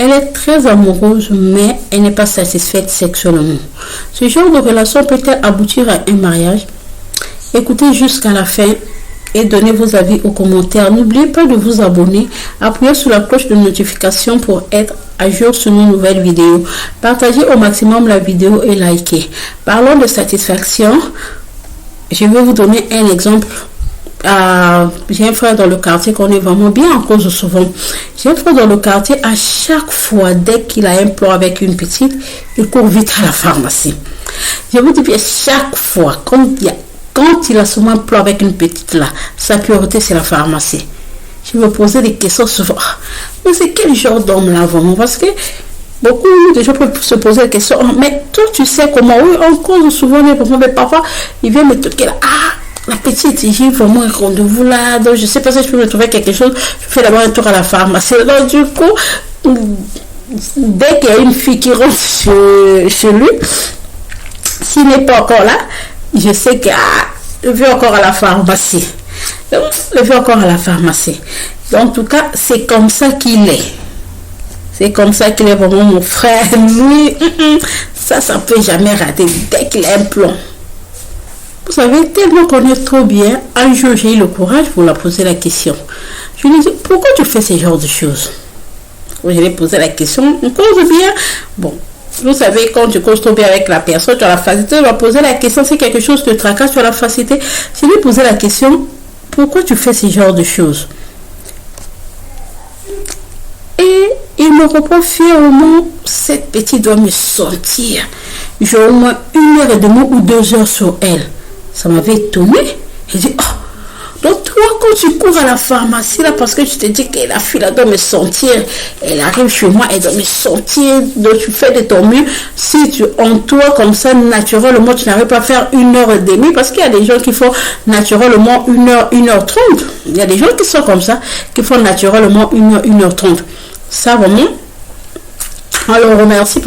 Elle est très amoureuse, mais elle n'est pas satisfaite sexuellement. Ce genre de relation peut-elle aboutir à un mariage? Écoutez jusqu'à la fin et donnez vos avis aux commentaires. N'oubliez pas de vous abonner, appuyez sur la cloche de notification pour être à jour sur nos nouvelles vidéos. Partagez au maximum la vidéo et likez. Parlons de satisfaction. Je vais vous donner un exemple. J'ai un frère dans le quartier qu'on est vraiment bien en cause souvent. J'ai un frère dans le quartier, à chaque fois, dès qu'il a un plan avec une petite, il court vite à la pharmacie. Je vous dis bien, chaque fois, quand il a souvent un plan avec une petite là, sa priorité c'est la pharmacie. Je me posais des questions souvent. Mais c'est quel genre d'homme là vraiment? Parce que beaucoup de gens peuvent se poser des questions. Mais toi tu sais comment? Oui, on cause souvent les problèmes, mais parfois il vient me toquer là. La petite, j'ai vraiment un rendez-vous là, donc je sais pas si je peux me trouver quelque chose, je fais d'abord un tour à la pharmacie. Donc du coup, dès qu'il y a une fille qui rentre chez lui, s'il n'est pas encore là, je sais que je vais encore à la pharmacie. Je vais encore à la pharmacie. Donc, en tout cas, c'est comme ça qu'il est. C'est comme ça qu'il est vraiment mon frère. Lui, ça peut jamais rater dès qu'il a un plan. Vous savez, tellement qu'on est trop bien, un jour j'ai eu le courage pour la poser la question. Je lui ai dit, pourquoi tu fais ce genre de choses? Je lui ai posé la question, on cause bien. Bon, vous savez, quand tu causes trop bien avec la personne, tu as la facilité de lui poser la question, c'est quelque chose qui te tracasse, tu as la facilité. Je lui ai posé la question, pourquoi tu fais ce genre de choses? Et il me répond fièrement, cette petite doit me sentir. J'ai au moins 1h30 ou 2 heures sur elle. Ça m'avait étonné. J'ai dit, donc toi, quand tu cours à la pharmacie, là, parce que tu te dis que la fille, là, doit me sentir, elle arrive chez moi, elle doit me sentir, donc tu fais de ton mieux. Si tu entoures comme ça, naturellement, tu n'arrives pas à faire 1h30, parce qu'il y a des gens qui font naturellement 1h, 1h30. Il y a des gens qui sont comme ça, qui font naturellement 1h, 1h30. Ça, vraiment, on les remercie,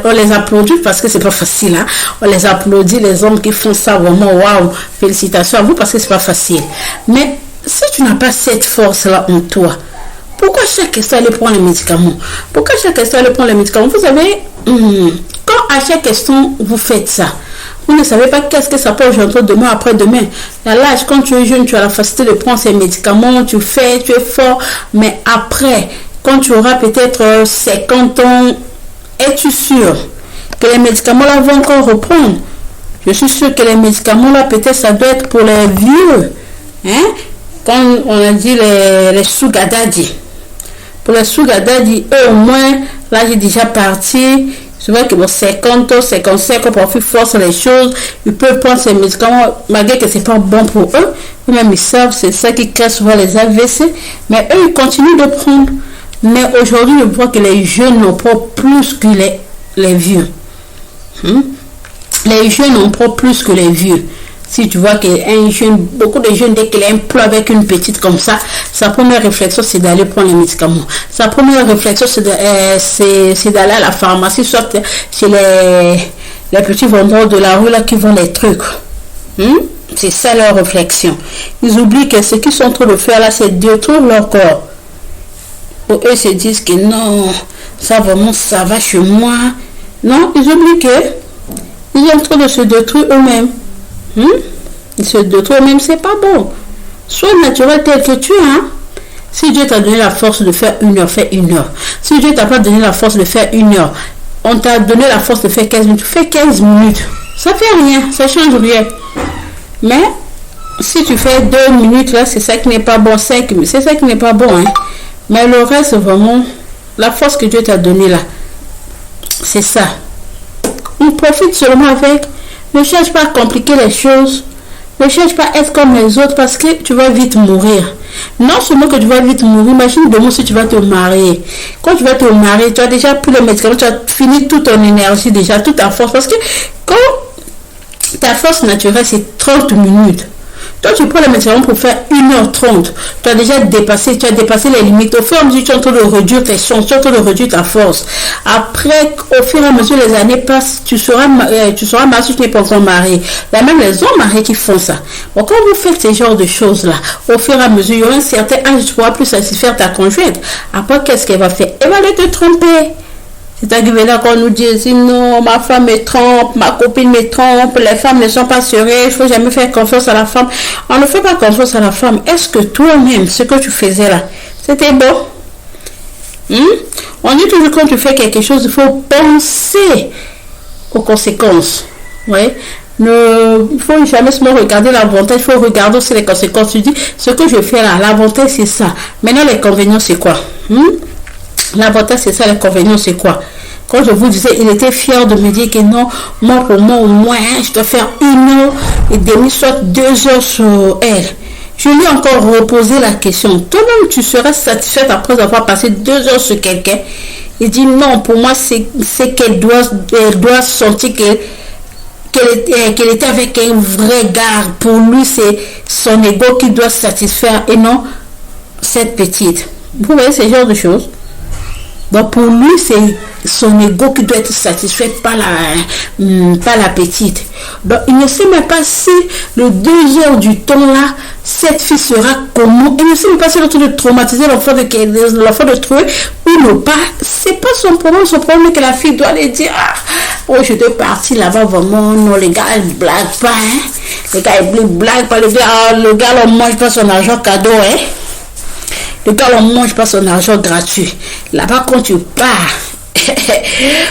on les applaudit parce que c'est pas facile. Hein? On les applaudit, les hommes qui font ça, vraiment, waouh, félicitations à vous parce que c'est pas facile. Mais si tu n'as pas cette force-là en toi, pourquoi chaque instant aller prendre les médicaments? Pourquoi chaque instant aller prendre les médicaments? Vous savez, quand à chaque instant vous faites ça, vous ne savez pas qu'est-ce que ça peut aujourd'hui, demain, après-demain. À l'âge, quand tu es jeune, tu as la facilité de prendre ces médicaments, tu es fort, mais après, quand tu auras peut-être 50 ans, es-tu sûr que les médicaments là vont encore reprendre? Je suis sûr que les médicaments là, peut-être ça doit être pour les vieux. Hein? Quand on a dit les sugar daddy. Pour les sugar daddy, eux au moins, là j'ai déjà parti. Je vois que bon, 50 ans, 55 ans, pour faire force les choses, ils peuvent prendre ces médicaments, malgré que c'est pas bon pour eux. Eux-mêmes, ils savent, c'est ça qui crée souvent les AVC. Mais eux, ils continuent de prendre. Mais aujourd'hui, je vois que les jeunes n'ont pas plus que les vieux. Les jeunes n'ont pas plus que les vieux. Si tu vois qu'un jeune, beaucoup de jeunes, dès qu'il a un plan avec une petite comme ça, sa première réflexion, c'est d'aller prendre les médicaments. Sa première réflexion, c'est d'aller à la pharmacie, soit chez les petits vendeurs de la rue là qui vendent les trucs. C'est ça leur réflexion. Ils oublient que ce qu'ils sont en train de faire là, c'est détruire leur corps. Pour eux, ils se disent que non, ça vraiment, ça va chez moi. Non, ils oublient que ils sont en train de se détruire eux-mêmes. Ils se détruisent eux-mêmes, c'est pas bon. Sois naturel tel que tu es. Hein? Si Dieu t'a donné la force de faire 1 heure, fais 1 heure. Si Dieu t'a pas donné la force de faire 1 heure, on t'a donné la force de faire 15 minutes, fais 15 minutes. Ça fait rien, ça change rien. Mais si tu fais 2 minutes, là, c'est ça qui n'est pas bon. 5 minutes, c'est ça qui n'est pas bon. Hein? Mais le reste, c'est vraiment la force que Dieu t'a donnée là. C'est ça. On profite seulement avec. Ne cherche pas à compliquer les choses. Ne cherche pas à être comme les autres parce que tu vas vite mourir. Non seulement que tu vas vite mourir, imagine demain si tu vas te marier. Quand tu vas te marier, tu as déjà pris les médicaments, tu as fini toute ton énergie déjà, toute ta force. Parce que quand ta force naturelle, c'est 30 minutes. Toi, tu prends le médicament pour faire 1h30. Tu as déjà dépassé, les limites. Au fur et à mesure, tu es en train de réduire tes chances, tu es en train de réduire ta force. Après, au fur et à mesure, les années passent, tu seras marié, tu n'es pas encore marié. Il y a même les hommes mariés qui font ça. Bon, quand vous faites ces genres de choses-là, au fur et à mesure, il y aura un certain âge, tu ne pourras plus satisfaire ta conjointe. Après, qu'est-ce qu'elle va faire? Elle va aller te tromper. C'est arrivé là qu'on nous dit non, ma femme me trompe, ma copine me trompe, les femmes ne sont pas sérieuses, il ne faut jamais faire confiance à la femme. On ne fait pas confiance à la femme. Est-ce que toi-même, ce que tu faisais là, c'était bon? On dit toujours quand tu fais quelque chose, il faut penser aux conséquences. Ouais. Il ne faut jamais seulement regarder l'avantage, il faut regarder aussi les conséquences. Tu dis, ce que je fais là, l'avantage c'est ça. Maintenant, les convénients c'est quoi? L'avantage c'est ça, l'inconvénient c'est quoi? Quand je vous disais, il était fier de me dire que non, moi pour moi au moins, je dois faire 1h30, soit 2 heures sur elle. Je lui ai encore reposé la question. Toi-même, tu seras satisfaite après avoir passé 2 heures sur quelqu'un. Il dit non, pour moi c'est qu'elle doit sentir qu'elle était avec un vrai gars. Pour lui, c'est son ego qui doit satisfaire et non cette petite. Vous voyez ce genre de choses? Donc pour lui, c'est son ego qui doit être satisfait par la petite. Donc il ne sait même pas si le 2 heures du temps là, cette fille sera comment. Il ne sait même pas si elle est en train de traumatiser l'enfant de trouver ou non pas. C'est pas son problème. Son problème est que la fille doit lui dire oh je dois partir là-bas vraiment. Non, les gars ils blaguent pas. Les gars ils blaguent pas. Le gars on mange pas son argent cadeau. Le gars, on ne mange pas son argent gratuit. Là-bas, quand tu pars,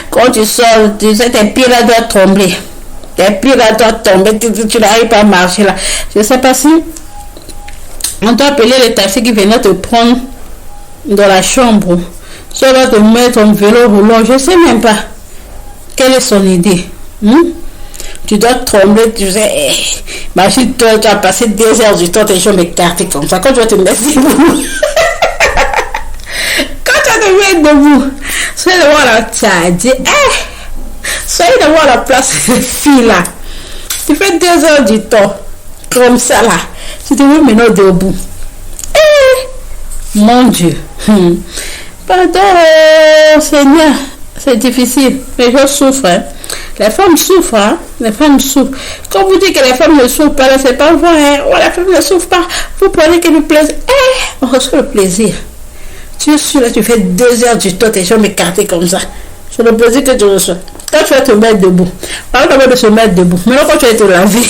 quand tu sors, tu sais, tes pieds là doivent trembler. Tes pieds là doivent tomber, tu n'arrives pas à marcher là. Je ne sais pas si on doit appeler les taxis qui venaient te prendre dans la chambre. Si on va te mettre en vélo roulant, je ne sais même pas. Quelle est son idée? Tu dois trembler, tu sais, imagine toi, tu as passé 2 heures du temps, tes jambes écartées comme ça. Quand tu vas te mettre debout, quand tu vas te mettre debout, soyez de voir la tu as dit, soyez de voir la place de fille là. Tu fais 2 heures du temps, comme ça là. Tu te mets maintenant debout. Mon Dieu. Pardon, Seigneur, c'est difficile. Les gens souffrent. Les femmes souffrent, les femmes souffrent. Quand vous dites que les femmes ne souffrent pas, c'est pas vrai. La femme ne souffre pas. Vous prenez que le plaisir. On reçoit le plaisir. Tu es sûr, là, tu fais 2 heures du temps, tes jambes écartées comme ça. C'est le plaisir que tu reçois. Quand tu vas te mettre debout. Parle d'abord de se mettre debout. Maintenant, quand tu vas te laver.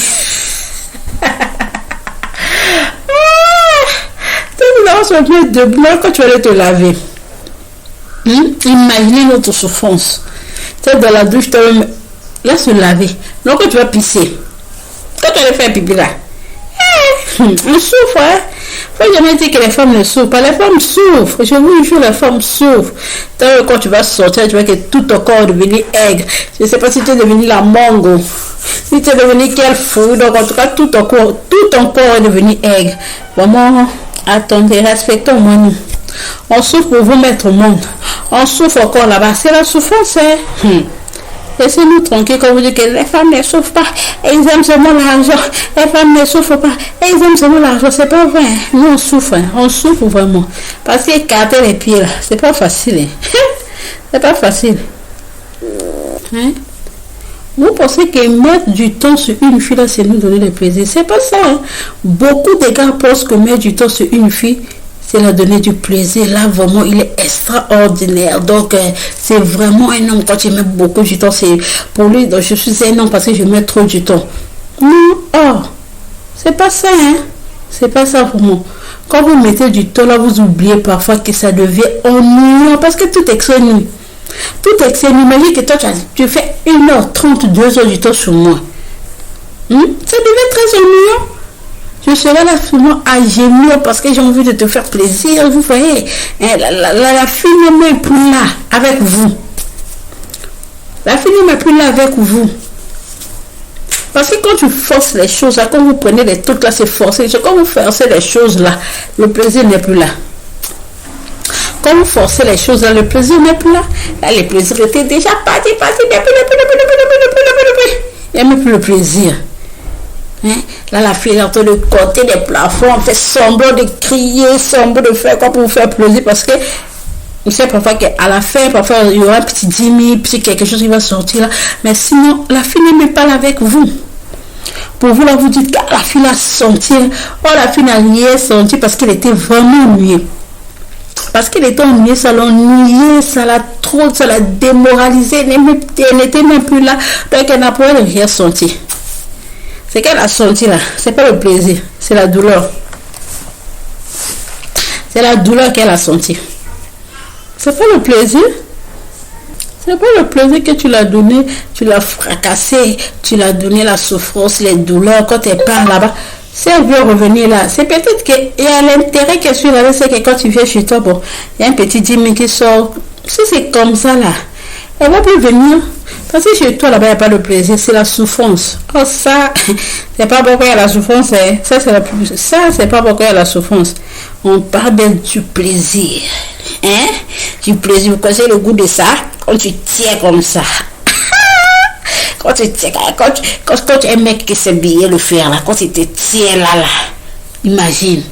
Tu vas se mettre debout. Maintenant, quand tu vas aller te laver. Imaginez notre souffrance. Tu es dans la douche, là se laver. Donc quand tu vas pisser, quand tu vas faire pipi là, on souffre. Il faut jamais dire que les femmes ne souffrent pas. Les femmes souffrent. Je vous jure, les femmes souffrent. Quand tu vas sortir, tu vois que tout ton corps est devenu aigre. Je ne sais pas si tu es devenu la mango, si tu es devenu quel fruit. Donc en tout cas, tout ton corps est devenu aigre. Vraiment, attendez, respectons-moi nous. On souffre pour vous mettre au monde. On souffre encore là-bas. C'est la souffrance. Laissez-nous tranquilles quand vous dites que les femmes ne souffrent pas. Elles aiment seulement l'argent. Les femmes ne souffrent pas. Elles aiment seulement l'argent. C'est pas vrai. Nous, on souffre. On souffre vraiment. Parce qu'écarter les pieds, là, c'est pas facile. C'est pas facile. Vous pensez que mettre du temps sur une fille, là, c'est nous donner le plaisir. C'est pas ça. Beaucoup de gars pensent que mettre du temps sur une fille, c'est la donner du plaisir. Là, vraiment, il est extraordinaire. Donc, c'est vraiment un homme. Quand il met beaucoup du temps, c'est pour lui, donc je suis un homme parce que je mets trop du temps. Non, c'est pas ça, C'est pas ça pour moi. Quand vous mettez du temps, là, vous oubliez parfois que ça devient ennuyant parce que tout est ennuyeux. Tout est ennuyeux. Imagine que toi, tu fais 1h30, 2 heures du temps sur moi. Ça devient très ennuyant. Je serai là souvent à gémir parce que j'ai envie de te faire plaisir. Vous voyez, la fille n'est plus là avec vous. La fille n'est plus là avec vous. Parce que quand tu forces les choses, là, quand vous prenez les trucs là, c'est forcé. Quand vous forcez les choses là, le plaisir n'est plus là. Quand vous forcez les choses là, le plaisir n'est plus là. Là, le plaisir était déjà parti. Il n'y a même plus le plaisir. Hein? Là, la fille est en train de compter des plafonds, on fait semblant de crier, semblant de faire quoi pour vous faire plaisir parce que vous savez parfois qu'à la fin, parfois il y aura un petit 10 000, petit quelque chose qui va sortir là. Mais sinon, la fille n'est même pas là avec vous. Pour vous, là, vous dites que la fille l'a senti. Oh, la fille n'a rien senti parce qu'elle était vraiment ennuyée. Parce qu'elle était ennuyée, ça l'a ennuyée, ça l'a démoralisée. Elle n'était même plus là. Donc, elle n'a pas rien senti. Ce qu'elle a senti là, c'est pas le plaisir, c'est la douleur. C'est la douleur qu'elle a sentie. C'est pas le plaisir. C'est pas le plaisir que tu l'as donné, tu l'as fracassé, tu l'as donné la souffrance, les douleurs quand elle part là-bas. Si elle veut revenir là, c'est peut-être qu'il y a l'intérêt qu'elle suit là, c'est que quand tu viens chez toi, bon, il y a un petit 10 000 qui sort. Si c'est comme ça là, elle va plus venir. Parce que chez toi là-bas, il n'y a pas de plaisir, c'est la souffrance. Oh ça, c'est pas pourquoi il y a la souffrance, hein. Ça c'est pas pourquoi il y a la souffrance. On parle bien du plaisir. Hein? Du plaisir, vous connaissez le goût de ça? Quand tu tiens comme ça. Quand tu tiens, quand tu es un mec qui sait bien le faire là, quand tu te tiens là, imagine.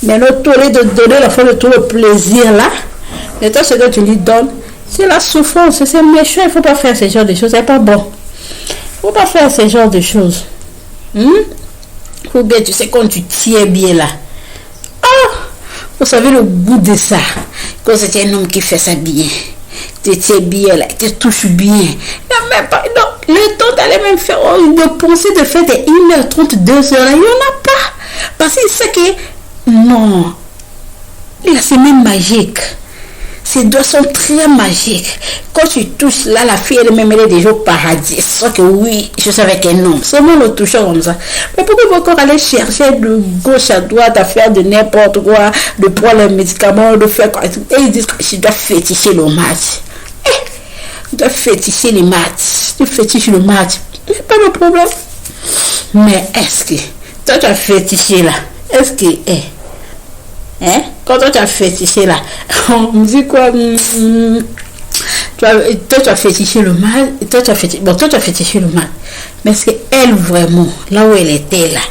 Mais l'autre, au lieu de donner la fois de tout le plaisir là, mais toi ce que tu lui donnes, c'est la souffrance, c'est méchant, il ne faut pas faire ce genre de choses, c'est pas bon. Il ne faut pas faire ce genre de choses. Ou bien tu sais quand tu tiens bien là. Ah, vous savez le goût de ça. Quand c'est un homme qui fait ça bien. Tu tiens bien là, tu touches bien. Non, même pas, non, le temps d'aller même faire, de penser de faire des 1h30, 2h là, il n'y en a pas. Parce qu'il sait que, non, là c'est même magique. Ces doigts sont très magiques. Quand tu touches là, la fille elle-même elle est déjà au paradis. Sauf que oui, je suis avec un homme. Seulement le touchant comme ça. Mais pourquoi vous encore aller chercher de gauche à droite à faire de n'importe quoi, de prendre les médicaments, de faire quoi. Et ils disent que je dois féticher le match. Tu dois féticher les maths. Tu fétiches le match. Il n'y a pas de problème. Mais est-ce que toi tu as fétiché là? Est-ce que hein? Quand toi tu as fétiché là, on me dit quoi? Toi tu as fétiché le mal, toi tu as fétiché le mal. Mais est-ce qu'elle vraiment, là où elle était là,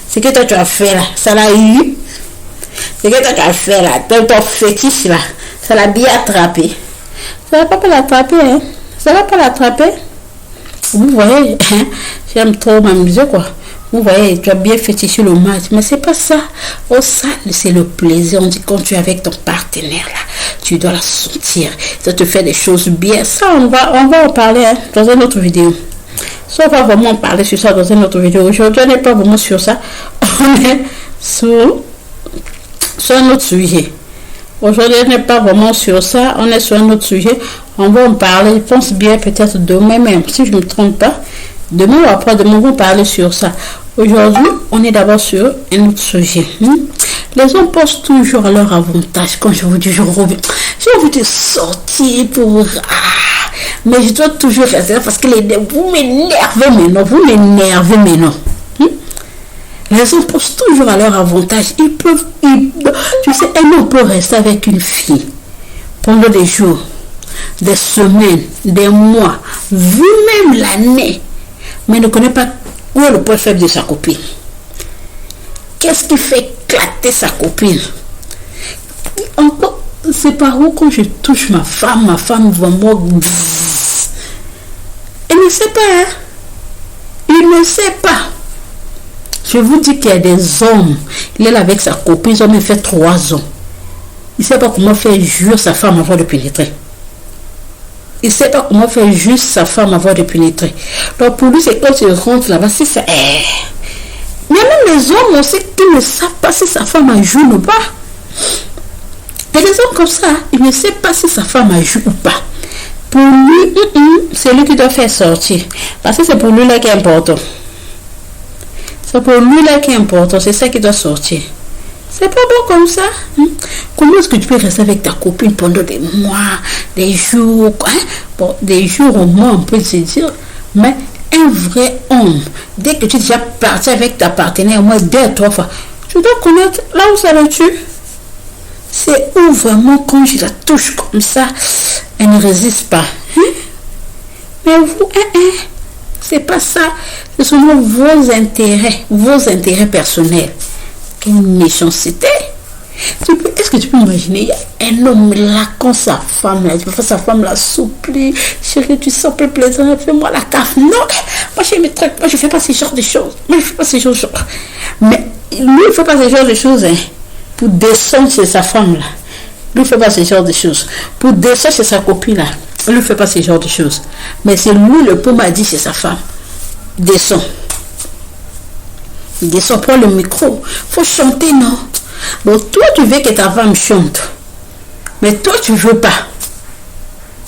c'est que toi tu as fait là, ça l'a eu? C'est que toi tu as fait là, ton fétiche là, ça l'a bien attrapé. Ça va pas l'attraper, hein? Ça va pas l'attraper. Vous voyez, hein? J'aime trop m'amuser quoi. Vous voyez, tu as bien fétiché le match, mais c'est pas ça. Oh, ça, c'est le plaisir. On dit quand tu es avec ton partenaire là, tu dois la sentir. Ça te fait des choses bien. Ça, on va en parler hein, dans une autre vidéo. Ça, on va vraiment en parler sur ça dans une autre vidéo. Aujourd'hui, on n'est pas vraiment sur ça. On est sur un autre sujet. Aujourd'hui, on n'est pas vraiment sur ça. On est sur un autre sujet. On va en parler. Je pense bien peut-être demain même, si je ne me trompe pas. Demain ou après-demain, on va parler sur ça. Aujourd'hui, on est d'abord sur un autre sujet. Les hommes pensent toujours à leur avantage. Quand je vous dis, j'ai envie de sortir pour... mais je dois toujours rester là parce que vous m'énervez maintenant. Vous m'énervez maintenant. Les hommes pensent toujours à leur avantage. Tu sais, un homme peut rester avec une fille pendant des jours, des semaines, des mois, vu même l'année. Mais ne connaît pas où est le point faible de sa copine. Qu'est-ce qui fait éclater sa copine? Encore, c'est par où quand je touche ma femme va moi. Elle ne sait pas, hein? Il ne sait pas. Je vous dis qu'il y a des hommes, il est là avec sa copine, ils ont même fait 3 ans. Il ne sait pas comment faire jouir sa femme avant de pénétrer. Il ne sait pas comment faire juste sa femme avant de pénétrer. Donc pour lui, c'est quand il rentre là-bas, c'est ça. Mais même les hommes aussi qui ne savent pas si sa femme a joué ou pas. Et les hommes comme ça, ils ne savent pas si sa femme a joué ou pas. Pour lui, c'est lui qui doit faire sortir. Parce que c'est pour lui là qui est important. C'est pour lui là qui est important. C'est ça qui doit sortir. C'est pas bon comme ça. Comment est-ce que tu peux rester avec ta copine pendant des mois, des jours, Bon, des jours au moins on peut se dire, mais un vrai homme, dès que tu es déjà parti avec ta partenaire au moins 2 à 3 fois, tu dois connaître là où ça le tue. C'est où vraiment quand je la touche comme ça, elle ne résiste pas. Mais vous, C'est pas ça. Ce sont vos intérêts personnels. Quelle méchanceté. Est-ce que tu peux imaginer, il y a un homme là, quand sa femme là, sa femme la supplie, chérie, tu sens plus plaisant, fais-moi la caf. Non, moi je mes trucs, moi je fais pas ce genre de choses. Moi je fais pas ces choses. Mais lui, il fait pas ce genre de choses pour descendre chez sa femme là. Lui, il fait pas ce genre de choses. Pour descendre chez sa copine là, lui, il fait pas ce genre de choses. Mais c'est lui, le pauvre m'a dit chez sa femme, descends. Descends, prends le micro. Faut chanter, non? Donc toi tu veux que ta femme chante, mais toi tu veux pas.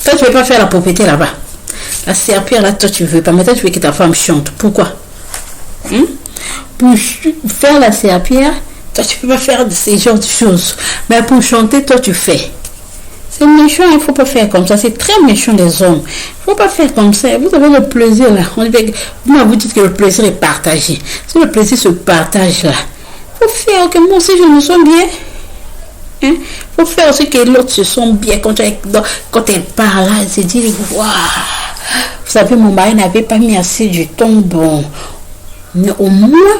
Toi tu veux pas faire la propriété là-bas. La serpillère là, toi tu veux pas, mais toi tu veux que ta femme chante. Pourquoi? Pour faire la serpillère, toi tu peux pas faire ces genres de choses. Mais pour chanter, toi tu fais. C'est méchant, il faut pas faire comme ça. C'est très méchant les hommes. Il faut pas faire comme ça. Vous avez le plaisir là. Vous dites que le plaisir est partagé. Si le plaisir se partage là, faut faire que moi aussi je me sens bien. Faut faire aussi que l'autre se sent bien. Quand elle parle là, elle se dit waouh, vous savez, mon mari n'avait pas mis assez du temps bon. Mais au moins,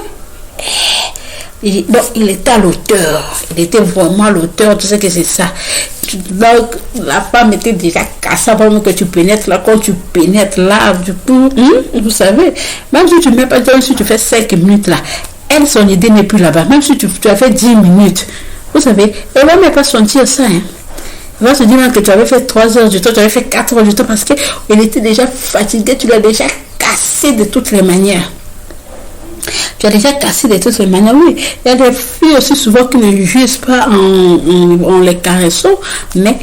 il était à l'auteur. Il était vraiment à l'auteur. Tu sais que c'est ça. Donc, la femme était déjà cassée avant que tu pénètres là. Quand tu pénètres là, du coup, vous savez, même si tu mets pas, si tu fais 5 minutes là, elle, son idée n'est plus là-bas. Même si tu as fait 10 minutes, vous savez, elle ne va même pas sentir ça. Elle va se dire que tu avais fait 3 heures du temps, tu avais fait 4 heures du temps parce qu'elle était déjà fatiguée, tu l'as déjà cassé de toutes les manières. Tu as déjà cassé de toutes les manières. Oui, il y a des filles aussi souvent qui ne jouissent pas en les caressant, mais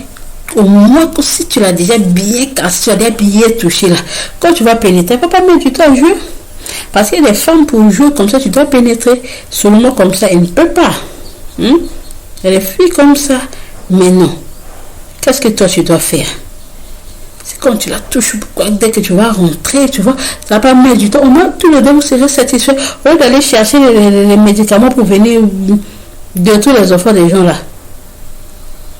au moins si tu l'as déjà bien cassé, tu as déjà bien touché là. Quand tu vas pénétrer, tu ne vas pas mettre du temps à jouer. Parce qu'il y a des femmes pour jouer comme ça, tu dois pénétrer seulement comme ça. Elle ne peut pas. Il y a des filles comme ça. Mais non. Qu'est-ce que toi tu dois faire? C'est quand tu la touches, dès que tu vas rentrer, tu vois, ça va pas mettre du temps. Au moins, tous les deux, vous serez satisfaits. Au lieu d'aller chercher les médicaments pour venir détruire les enfants des gens là.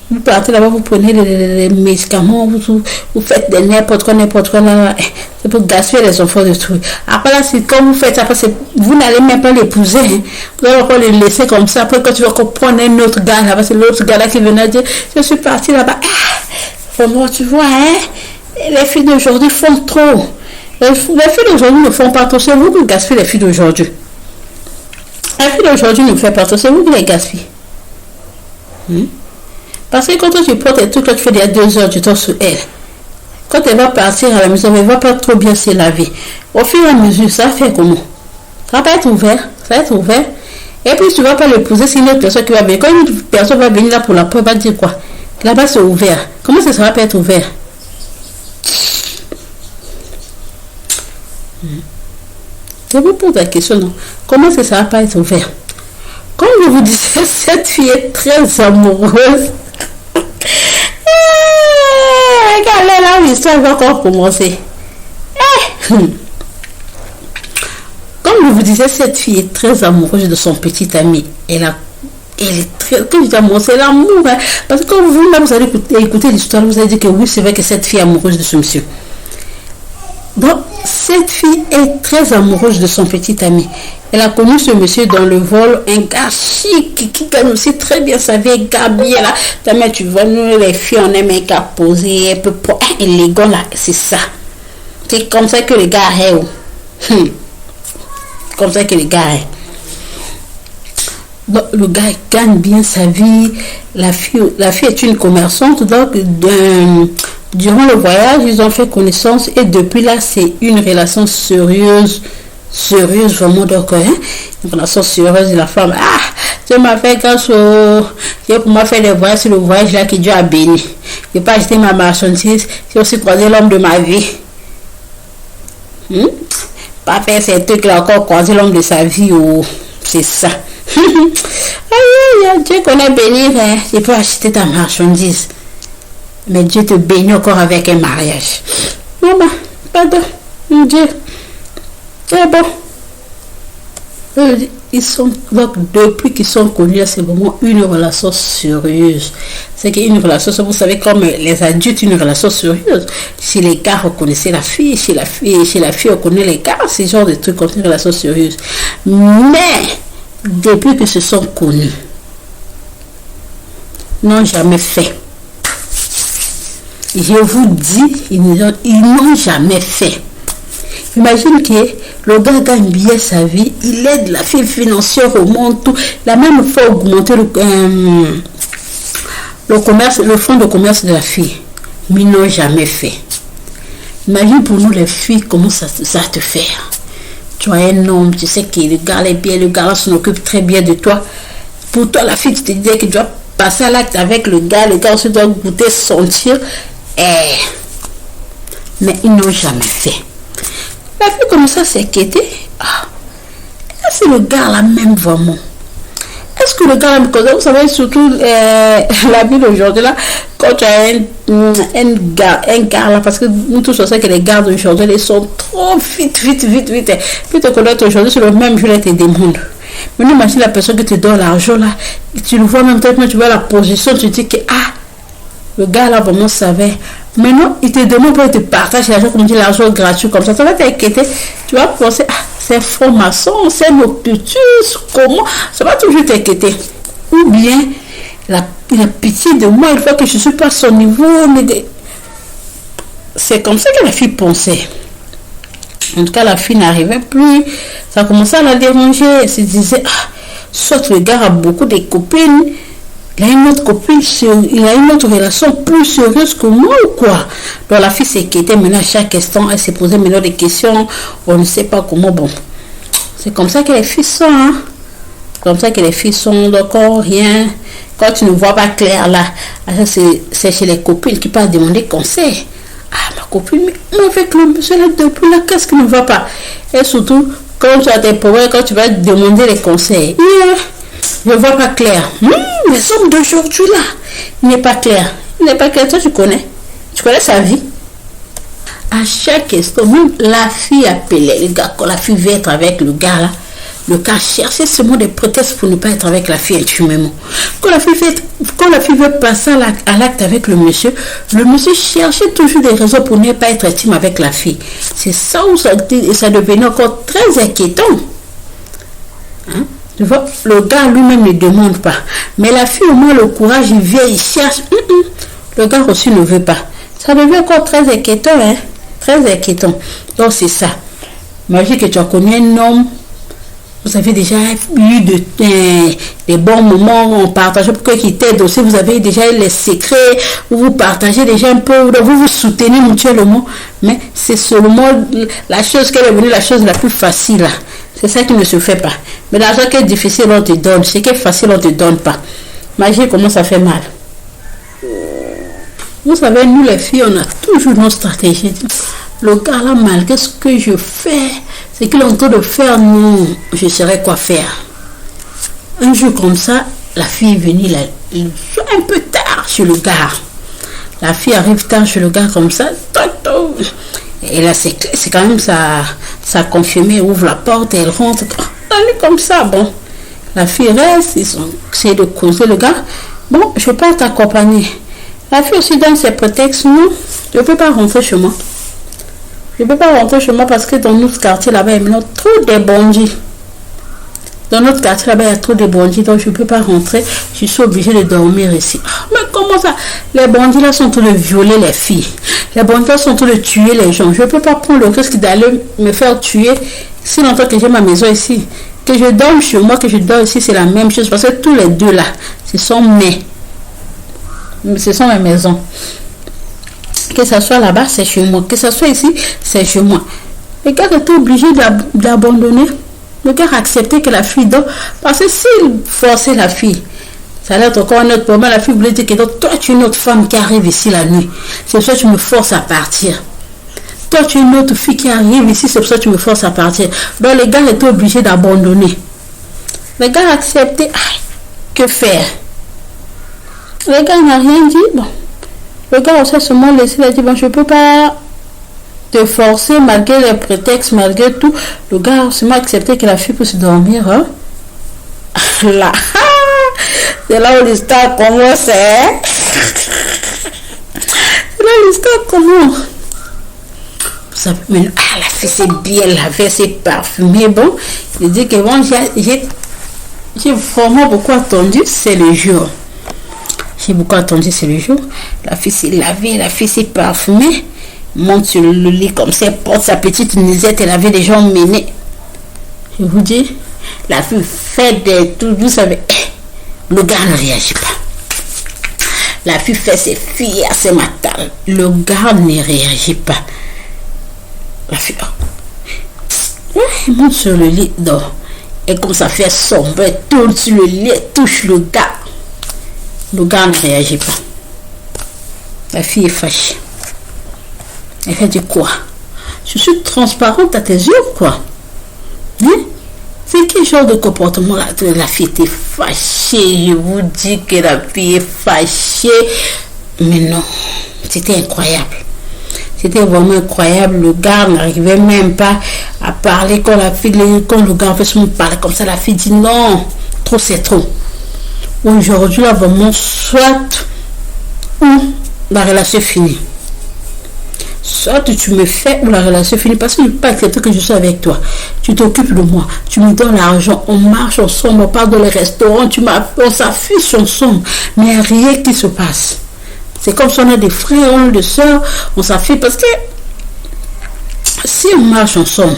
Vous partez là-bas, vous prenez les médicaments, vous faites n'importe quoi là. C'est pour gaspiller les enfants de tout. Après là, c'est comme vous faites ça, vous n'allez même pas l'épouser. Vous allez encore les laisser comme ça. Après, quand tu vas prendre un autre gars là-bas, c'est l'autre gars là qui venait dire, je suis parti là-bas. Vraiment, tu vois, les filles d'aujourd'hui font trop. Les filles d'aujourd'hui ne font pas trop. C'est vous qui gaspillez les filles d'aujourd'hui. Les filles d'aujourd'hui ne font pas trop. C'est vous qui les gaspillez. Parce que quand tu portes et tout, quand tu fais déjà 2 heures du temps sur elle, quand elle va partir à la maison, elle ne va pas trop bien se laver. Au fur et à mesure, ça va faire comment? Ça va pas être ouvert. Ça va être ouvert. Et puis tu ne vas pas l'épouser, c'est une autre personne qui va venir. Quand une personne va venir là pour la peau, elle va dire quoi? Là-bas c'est ouvert. Comment ça va pas être ouvert? Je vous pose la question, non? Comment ça va pas être ouvert? Comme je vous disais, cette fille est très amoureuse. Regardez là, l'histoire va encore commencer. Comme je vous disais, cette fille est très amoureuse de son petit ami. Elle est très, quand je dis amoureuse, c'est l'amour. Parce que quand vous allez écouter l'histoire, vous allez dire que oui, c'est vrai que cette fille est amoureuse de ce monsieur. Donc, cette fille est très amoureuse de son petit ami. Elle a connu ce monsieur dans le vol, un gars chic qui gagne aussi très bien sa vie, un gars bien là. Mais tu vois, nous les filles, on aime un gars posé, un peu élégant là, c'est ça. C'est comme ça que les gars est. Comme ça que les gars est. Donc, le gars gagne bien sa vie. La fille est une commerçante, donc durant le voyage, ils ont fait connaissance et depuis là, c'est une relation sérieuse vraiment. Donc, une relation sérieuse de la femme. Tu m'as fait grâce j'ai pour moi faire des voyages sur le voyage là que Dieu a béni. Je n'ai pas acheté ma marchandise, j'ai aussi croisé l'homme de ma vie. Pas faire ces trucs là, encore croiser l'homme de sa vie, c'est ça. Dieu connaît bénir, je peux acheter ta marchandise. Mais Dieu te bénit encore avec un mariage. Maman, pardon, Dieu. C'est bon. Ils sont, donc, depuis qu'ils sont connus, c'est vraiment une relation sérieuse. C'est qu'une relation, vous savez, comme les adultes, une relation sérieuse. Si les gars reconnaissaient la fille, si la fille reconnaît les gars, c'est genre de trucs comme une relation sérieuse. Mais, depuis qu'ils se sont connus, n'ont jamais fait. Je vous dis, ils n'ont jamais fait. Imagine que le gars gagne bien sa vie, il aide la fille financièrement, tout. Il a même fait augmenter le commerce, le fonds de commerce de la fille. Mais ils n'ont jamais fait. Imagine pour nous les filles, comment ça te fait. Tu as un homme, tu sais que le gars est bien, le gars s'en occupe très bien de toi. Pour toi, la fille, tu te disais que tu dois passer à l'acte avec le gars aussi doit goûter, sentir. Mais ils n'ont jamais fait. La fille comme ça s'inquiétait. Est-ce que le gars là même vraiment? Est-ce que le gars là, vous savez surtout la vie d'aujourd'hui là, quand tu as un gars là, parce que nous tous on sait que les gars d'aujourd'hui ils sont trop vite. Puis te connaître aujourd'hui sur le même jour, ils te demandent. Maintenant imagine la personne qui te donne l'argent là, tu le vois même peut-être, tu vois la position, tu te dis que le gars là vraiment savait. Maintenant, il te demande pour te partager l'argent, comme dit l'argent gratuit, comme ça. Ça va t'inquiéter. Tu vas penser, c'est franc-maçon, c'est nocturus, comment? Ça va toujours t'inquiéter. Ou bien, il a pitié de moi, il voit que je ne suis pas à son niveau. C'est comme ça que la fille pensait. En tout cas, la fille n'arrivait plus. Ça commençait à la déranger. Elle se disait, soit le gars a beaucoup de copines. Il a une autre copine, il a une autre relation plus sérieuse que moi ou quoi? Donc la fille s'inquiétait maintenant à chaque instant, elle se posait maintenant des questions, on ne sait pas comment, bon. C'est comme ça que les filles sont, Comme ça que les filles sont, donc rien. Quand tu ne vois pas clair là, c'est chez les copines qui peuvent demander conseil. Ma copine, mais avec le monsieur là depuis là, qu'est-ce qui ne va pas? Et surtout, quand tu as des problèmes, quand tu vas demander les conseils. Je ne vois pas clair. Les hommes d'aujourd'hui là, il n'est pas clair. Toi, tu connais sa vie. À chaque instant, même la fille appelait le gars, quand la fille veut être avec le gars là, le gars cherchait seulement des prétextes pour ne pas être avec la fille intimement. Quand la fille veut passer à l'acte avec le monsieur cherchait toujours des raisons pour ne pas être intime avec la fille. C'est ça où ça devenait encore très inquiétant. Tu vois, le gars lui-même ne demande pas. Mais la fille, au moins, le courage, il vient, il cherche. Le gars aussi ne veut pas. Ça devient encore très inquiétant, Très inquiétant. Donc, c'est ça. Imagine que tu as connu un homme. Vous avez déjà eu des bons moments en partageant pour qu'il t'aide aussi. Vous avez déjà eu les secrets. Vous partagez déjà un peu. Vous vous soutenez mutuellement. Mais c'est seulement la chose qui est devenue la chose la plus facile, là. C'est ça qui ne se fait pas. Mais l'argent qui est difficile, on te donne. Ce qui est facile, on ne te donne pas. Imaginez comment ça fait mal. Vous savez, nous les filles, on a toujours nos stratégies. Le gars là, malgré ce que je fais, ce qu'il est en train de faire, non, je saurais quoi faire. Un jour comme ça, la fille est venue un peu tard chez le gars. La fille arrive tard chez le gars comme ça. Et là, c'est quand même ça confirmé, elle ouvre la porte, elle rentre. Elle est comme ça, bon. La fille reste, ils ont essayé de causer le gars. Bon, je ne peux pas t'accompagner. La fille aussi donne ses prétextes. Non, je ne peux pas rentrer chez moi. Je ne peux pas rentrer chez moi parce que dans notre quartier là-bas, il y a trop de bandits. Dans notre quartier là-bas, il y a trop de bandits, donc je ne peux pas rentrer. Je suis obligée de dormir ici. Mais comment ça? Les bandits là sont en train de violer les filles. Les bandits là sont en train de tuer les gens. Je ne peux pas prendre le risque d'aller me faire tuer si longtemps que j'ai ma maison ici. Que je dorme chez moi, que je dors ici, c'est la même chose. Parce que tous les deux là, ce sont mes maisons. Que ça soit là-bas, c'est chez moi. Que ça soit ici, c'est chez moi. Le gars était obligé d'abandonner. Le gars a accepté que la fille dort. Parce que s'il forçait la fille, ça allait être encore un autre problème. La fille voulait dire que toi, tu es une autre femme qui arrive ici la nuit. C'est pour ça que tu me forces à partir. Toi, tu es une autre fille qui arrive ici. C'est pour ça que tu me forces à partir. Donc, le gars était obligé d'abandonner. Le gars a accepté. Que faire? Le gars n'a rien dit. Bon. Le gars aussi seulement laissé. Il a dit, bon, je ne peux pas de forcer malgré les prétextes, malgré tout. Le gars a seulement accepté que la fille puisse dormir. Hein? Là, c'est là où l'histoire commence. Hein? C'est là où l'histoire commence. Mais la fille c'est bien lavée, c'est parfumé. Bon, il dit que bon, j'ai vraiment beaucoup attendu, c'est le jour. J'ai beaucoup attendu, c'est le jour. La fille s'est lavée, la fille s'est parfumée. Monte sur le lit comme ça, porte sa petite nuisette, elle avait déjà emmené. Je vous dis, la fille fait des tout, vous savez, le gars ne réagit pas. La fille fait ses filles à ses matins. Le gars ne réagit pas. La fille, elle monte sur le lit, dort. Et comme ça fait sombre, elle tourne sur le lit, elle touche le gars. Le gars ne réagit pas. La fille est fâchée. Elle fait du quoi? Je suis transparente à tes yeux, quoi. Hein? C'est quel genre de comportement là? La fille était fâchée. Je vous dis que la fille est fâchée. Mais non, c'était incroyable. C'était vraiment incroyable. Le gars n'arrivait même pas à parler quand le gars fait son parler comme ça. La fille dit non, trop c'est trop. Aujourd'hui, là, vraiment, soit ou la relation est finie. Soit tu me fais ou la relation finit parce que je ne peux pas accepter que je sois avec toi. Tu t'occupes de moi, tu me donnes l'argent, on marche ensemble, on part dans les restaurants, on s'affiche ensemble, mais il n'y a rien qui se passe. C'est comme si on a des frères, on a des soeurs, on s'affiche parce que si on marche ensemble,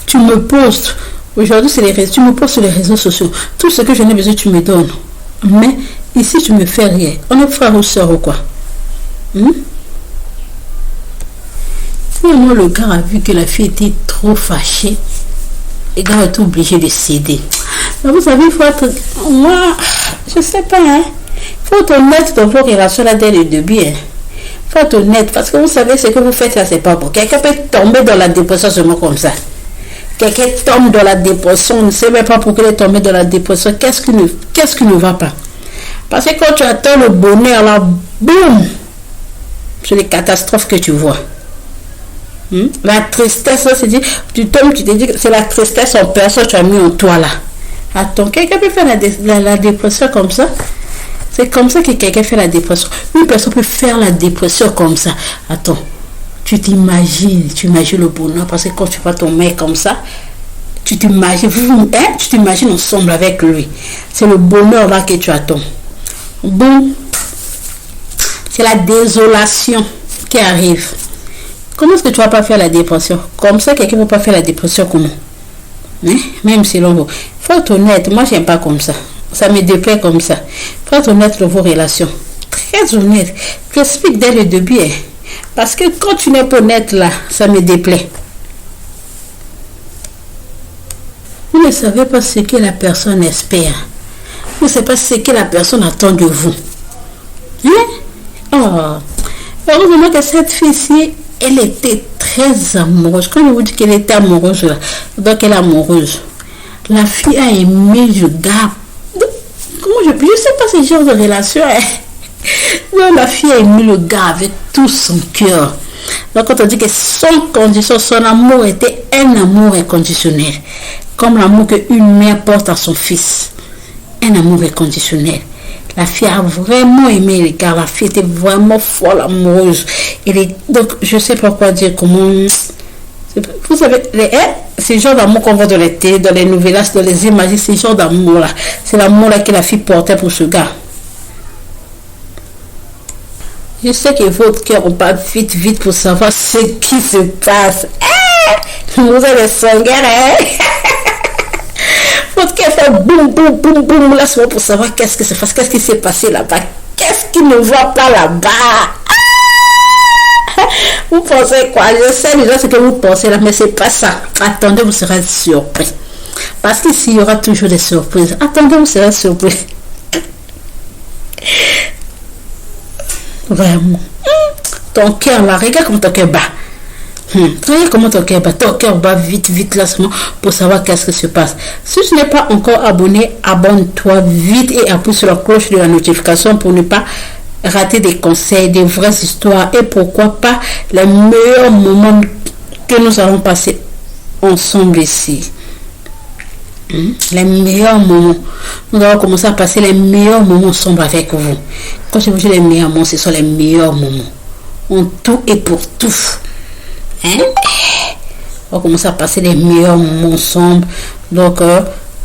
tu me postes, aujourd'hui tu me postes sur les réseaux sociaux, tout ce que je n'ai besoin tu me donnes. Mais ici tu me fais rien. On est frères ou sœurs ou quoi? Moi, le gars a vu que la fille était trop fâchée. Le gars a été obligé de céder. Mais vous savez, il faut être... Moi, je ne sais pas, hein. Il faut être honnête dans vos relations là dès le début, hein. Il faut être honnête parce que vous savez ce que vous faites là, c'est pas bon. Quelqu'un peut tomber dans la dépression seulement comme ça. Quelqu'un tombe dans la dépression, on ne sait même pas pourquoi il est tombé dans la dépression. Qu'est-ce qui ne va pas? Parce que quand tu attends le bonheur là, boum, c'est les catastrophes que tu vois. La tristesse, c'est dit, tu tombes, tu te dis que c'est la tristesse en personne que tu as mis en toi là. Attends, quelqu'un peut faire la dépression comme ça? C'est comme ça que quelqu'un fait la dépression. Une personne peut faire la dépression comme ça. Attends, tu imagines le bonheur parce que quand tu vois ton mec comme ça, tu t'imagines ensemble avec lui. C'est le bonheur là que tu attends. Bon, c'est la désolation qui arrive. Comment est-ce que tu vas pas faire la dépression? Comme ça, quelqu'un ne peut pas faire la dépression comment? Hein? Même selon vous. Il faut être honnête. Moi, je n'aime pas comme ça. Ça me déplaît comme ça. Il faut être honnête dans vos relations. Très honnête. Je t'explique dès le début. Hein? Parce que quand tu n'es pas honnête là, ça me déplaît. Vous ne savez pas ce que la personne espère. Vous ne savez pas ce que la personne attend de vous. Hein? Oh. Heureusement que cette fille-ci, elle était très amoureuse. Quand je vous dis qu'elle était amoureuse, donc elle est amoureuse. La fille a aimé le gars. Comment je sais pas ce genre de relation. Hein? Donc la fille a aimé le gars avec tout son cœur. Donc quand on dit que son amour était un amour inconditionnel. Comme l'amour qu'une mère porte à son fils. Un amour inconditionnel. La fille a vraiment aimé le gars. La fille était vraiment folle, amoureuse. Donc, je ne sais pas quoi dire, comment... Vous savez, c'est le genre d'amour qu'on voit dans les télés, dans les nouvelles, dans les images. C'est le genre d'amour-là. C'est l'amour-là que la fille portait pour ce gars. Je sais que votre cœur, on parle vite pour savoir ce qui se passe. Vous avez sanguin, hein? Votre cœur fait boum, là, c'est pour savoir qu'est-ce que se passe, qu'est-ce qui s'est passé là-bas, qu'est-ce qui ne va pas là-bas. Vous pensez quoi? Je sais déjà ce que vous pensez là, mais c'est pas ça. Attendez, vous serez surpris. Parce qu'ici, il y aura toujours des surprises. Attendez, vous serez surpris. Vraiment. Ton cœur là, regarde comme ton cœur bat. Regarde comment ton cœur bat vite là pour savoir qu'est-ce qui se passe. Si tu n'es pas encore abonné, abonne-toi vite et appuie sur la cloche de la notification pour ne pas rater des conseils, des vraies histoires et pourquoi pas les meilleurs moments que nous allons passer ensemble ici. Les meilleurs moments. Nous allons commencer à passer les meilleurs moments ensemble avec vous. Quand je vous dis les meilleurs moments, ce sont les meilleurs moments. En tout et pour tout. On va commencer à passer les meilleurs moments ensemble. Donc,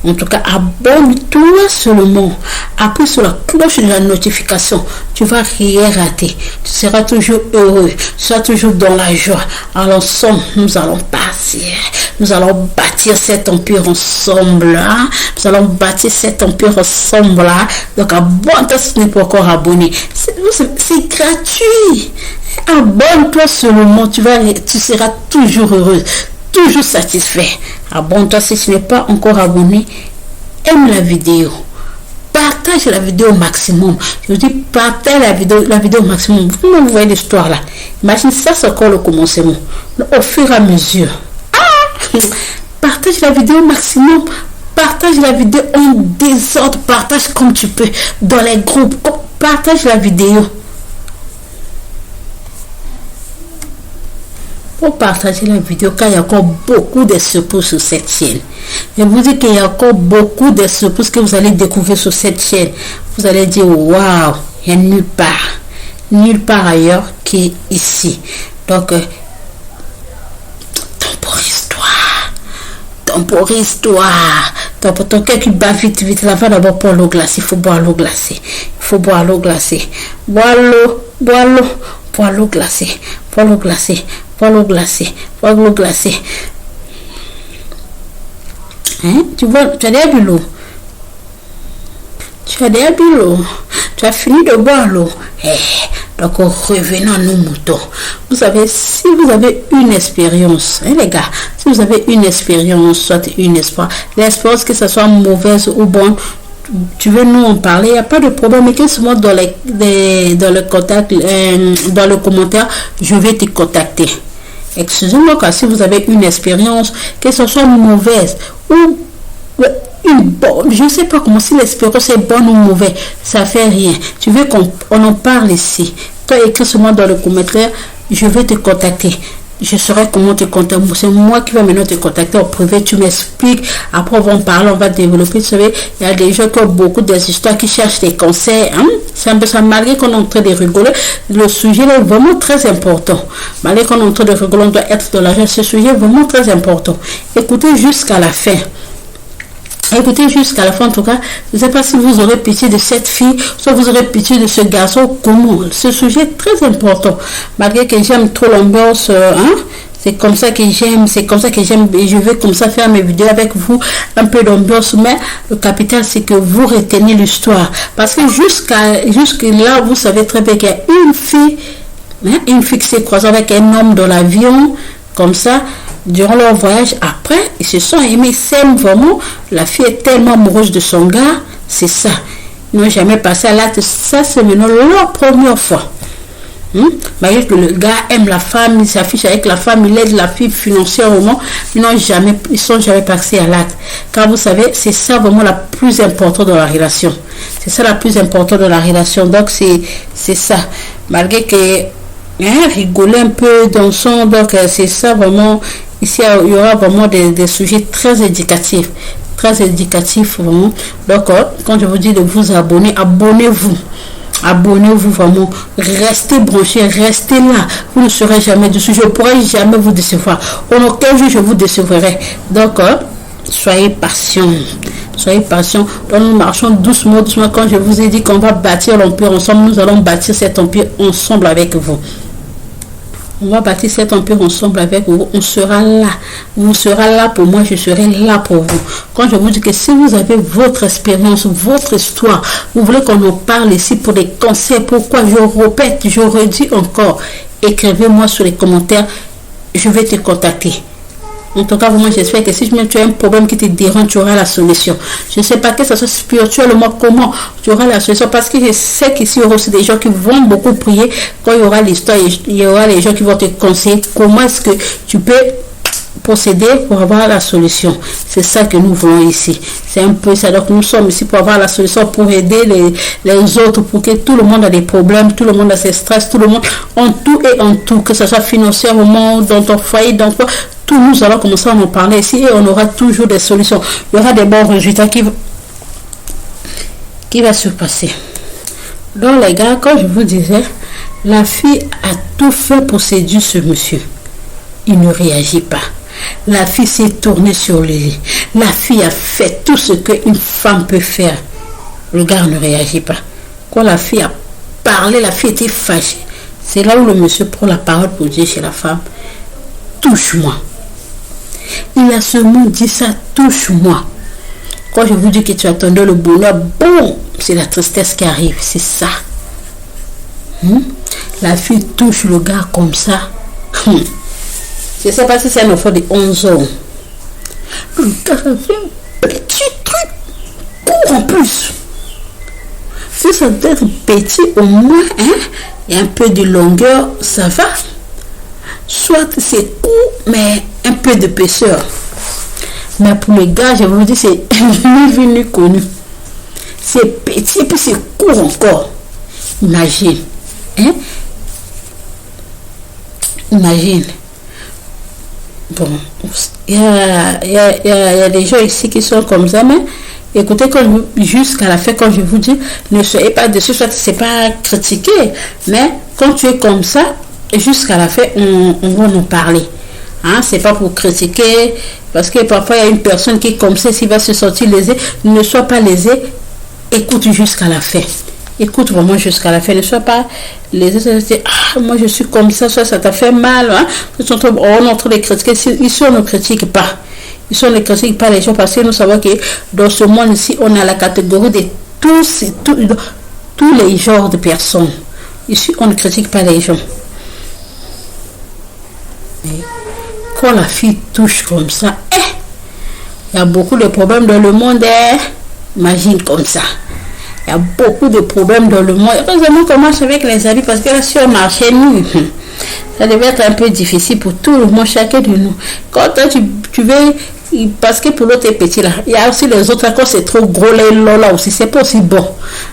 en tout cas, abonne-toi seulement. Appuie sur la cloche de la notification. Tu vas rien rater. Tu seras toujours heureux. Tu seras toujours dans la joie. Alors, ensemble, nous allons partir. Nous allons bâtir cet empire ensemble. Nous allons bâtir cet empire ensemble. Donc, abonne-toi si tu n'es pas encore abonné. C'est gratuit. Abonne-toi seulement. Tu seras toujours heureux. Toujours satisfait. Abonne-toi si tu n'es pas encore abonné. Aime la vidéo. Partage la vidéo au maximum. Je vous dis, partage la vidéo au maximum. Vous voyez l'histoire là. Imagine ça, c'est encore le commencement. Au fur et à mesure. Partage la vidéo au maximum. Partage la vidéo en désordre. Partage comme tu peux. Dans les groupes. Partage la vidéo. Pour partager la vidéo, car il y a encore beaucoup de surprises sur cette chaîne. Je vous dis qu'il y a encore beaucoup de surprises que vous allez découvrir sur cette chaîne. Vous allez dire, waouh, il n'y a nulle part ailleurs qu'ici. Donc, temporise-toi. Donc, ton cœur qui bat vite, là, va d'abord pour l'eau glacée. Il faut boire l'eau glacée. Bois l'eau glacée. Bois l'eau glacée. Tu vois, tu as déjà bu l'eau. Tu as fini de boire l'eau. Donc, revenons à nos moutons. Vous savez, si vous avez une expérience, les gars, si vous avez une expérience, soit une espoir, l'espérance que ce soit mauvaise ou bonne, tu veux nous en parler, il n'y a pas de problème, mais que souvent dans le commentaire, je vais te contacter. Excusez-moi, car si vous avez une expérience, que ce soit mauvaise ou une bonne, je ne sais pas comment, si l'expérience est bonne ou mauvaise, ça ne fait rien. Tu veux qu'on en parle ici. Toi, écris seulement dans le commentaire, je vais te contacter. Je saurai comment te contacter. C'est moi qui vais maintenant te contacter en privé. Tu m'expliques. Après, on va en parler, on va développer. Vous savez, il y a des gens qui ont beaucoup d'histoires, qui cherchent des conseils. C'est un peu ça. Malgré qu'on est en train de rigoler, le sujet est vraiment très important. Malgré qu'on est en train de rigoler, on doit être dans la joie. Ce sujet est vraiment très important. Écoutez jusqu'à la fin. En tout cas, je ne sais pas si vous aurez pitié de cette fille, soit vous aurez pitié de ce garçon. Comment? Ce sujet est très important. Malgré que j'aime trop l'ambiance, c'est comme ça que j'aime, et je vais comme ça faire mes vidéos avec vous, un peu d'ambiance, mais le capital, c'est que vous retenez l'histoire. Parce que jusque là, vous savez très bien qu'il y a une fille qui s'est croisée avec un homme dans l'avion, comme ça, durant leur voyage. Après, ils se sont aimés, s'aiment vraiment. La fille est tellement amoureuse de son gars, c'est ça. Ils n'ont jamais passé à l'acte. Ça, c'est maintenant leur première fois. Malgré que le gars aime la femme, il s'affiche avec la femme, il aide la fille financièrement, ils ne sont jamais passés à l'acte. Car vous savez, c'est ça vraiment la plus importante dans la relation. C'est ça la plus importante dans la relation. Donc, c'est ça. Malgré que rigoler un peu dans son, donc c'est ça vraiment. Ici, il y aura vraiment des sujets très éducatifs vraiment. Donc, quand je vous dis de vous abonner, abonnez-vous vraiment, restez branchés, restez là, vous ne serez jamais dessus, je ne pourrai jamais vous décevoir, en aucun jour je vous décevrai. Donc, soyez patients. Donc, nous marchons doucement, quand je vous ai dit qu'on va bâtir l'empire ensemble, nous allons bâtir cet empire ensemble avec vous. On va bâtir cet empire ensemble avec vous. On sera là. Vous serez là pour moi, je serai là pour vous. Quand je vous dis que si vous avez votre expérience, votre histoire, vous voulez qu'on en parle ici pour des conseils, pourquoi je répète, je redis encore, écrivez-moi sur les commentaires, je vais te contacter. En tout cas, moi, j'espère que si tu as un problème qui te dérange, tu auras la solution. Je ne sais pas que ce soit spirituellement comment tu auras la solution. Parce que je sais qu'ici, il y aura aussi des gens qui vont beaucoup prier. Quand il y aura l'histoire, il y aura les gens qui vont te conseiller comment est-ce que tu peux procéder pour avoir la solution. C'est ça que nous voulons ici. C'est un peu ça. Donc nous sommes ici pour avoir la solution, pour aider les autres, pour que tout le monde a des problèmes, tout le monde a ses stress, tout le monde en tout et en tout, que ce soit financièrement, dans ton foyer d'emploi, tout, nous allons commencer à en parler ici et on aura toujours des solutions. Il y aura des bons résultats qui va se passer. Donc les gars, comme je vous disais, la fille a tout fait pour séduire ce monsieur. Il ne réagit pas. La fille s'est tournée sur le lit. La fille a fait tout ce qu'une femme peut faire. Le gars ne réagit pas. Quand la fille a parlé, la fille était fâchée. C'est là où le monsieur prend la parole pour dire chez la femme, touche-moi. Il a seulement dit ça, touche-moi. Quand je vous dis que tu attendais le bonheur, bon, c'est la tristesse qui arrive, c'est ça. La fille touche le gars comme ça. Je ne sais pas si c'est un enfant de 11 ans. Le gars a fait un petit truc court en plus. Si ça doit être petit au moins, il y a un peu de longueur, ça va. Soit c'est court, mais un peu d'épaisseur. Mais pour les gars, je vous dis, c'est ni vu ni connu. C'est petit, puis c'est court encore. Imagine. Imagine. Bon, il y a des gens ici qui sont comme ça, mais écoutez, jusqu'à la fin, quand je vous dis, ne soyez pas dessus, soit c'est pas critiquer, mais quand tu es comme ça, jusqu'à la fin, on va en parler. C'est pas pour critiquer, parce que parfois il y a une personne qui est comme ça, s'il va se sentir lésé, ne sois pas lésé, écoute jusqu'à la fin. Écoute vraiment jusqu'à la fin, ne sois pas lésé, moi je suis comme ça, ça t'a fait mal, on est en train de critiquer, ici on ne critique pas. Ici on ne critique pas les gens, parce que nous savons que dans ce monde ici, on a la catégorie de tous les genres de personnes. Ici on ne critique pas les gens. Quand la fille touche comme ça, il y a beaucoup de problèmes dans le monde. Imagine comme ça. Il y a beaucoup de problèmes dans le monde. Heureusement qu'on marche avec les amis, parce que là, si on marchait nous, ça devait être un peu difficile pour tout le monde, chacun de nous. Quand tu veux, parce que pour l'autre est petit là, il y a aussi les autres, quand c'est trop gros là aussi, c'est pas aussi bon.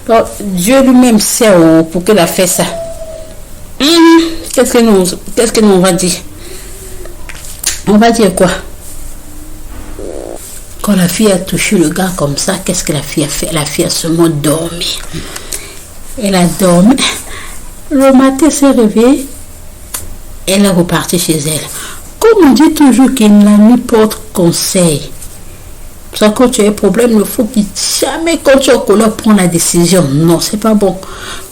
Donc Dieu lui-même sait pour qu'il a fait ça. Qu'est-ce que nous on va dire? On va dire quoi? Quand la fille a touché le gars comme ça, qu'est-ce que la fille a fait? La fille a seulement dormi. Elle a dormi. Le matin, s'est réveillée. Elle est repartie chez elle. Comme on dit toujours qu'une amie porte conseil. Ça, quand tu as un problème, il ne faut jamais, quand tu es en colère, prendre la décision. Non, c'est pas bon.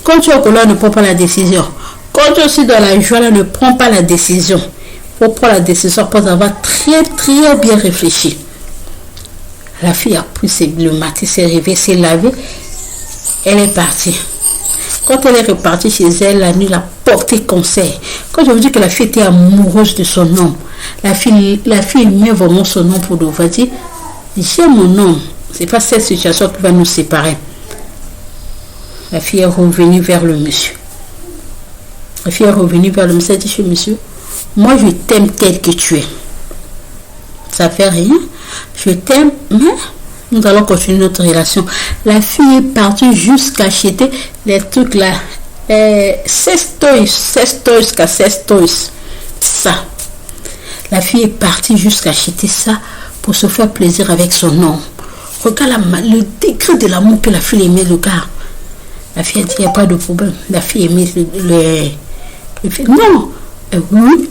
Quand tu es en colère, ne prends pas la décision. Quand tu es aussi dans la joie, là, ne prends pas la décision. Il faut prendre la décision pour avoir très, très bien réfléchi. La fille a pris le matin, s'est réveillée, s'est lavée. Elle est partie. Quand elle est repartie chez elle, la nuit, elle a porté conseil. Quand je vous dis que la fille était amoureuse de son homme, la fille aimait vraiment son homme pour devoir dire, j'aime mon homme. C'est pas cette situation qui va nous séparer. La fille est revenue vers le monsieur. La fille est revenue vers le monsieur et dit, monsieur, moi je t'aime tel que tu es. Ça fait rien. Je t'aime, mais nous allons continuer notre relation. La fille est partie jusqu'à acheter les trucs là. 16 toys. Ça. La fille est partie jusqu'à acheter ça pour se faire plaisir avec son homme. Regarde le degré de l'amour que la fille aimait le gars. La fille a dit, il n'y a pas de problème. La fille aimait le film. Non. Oui.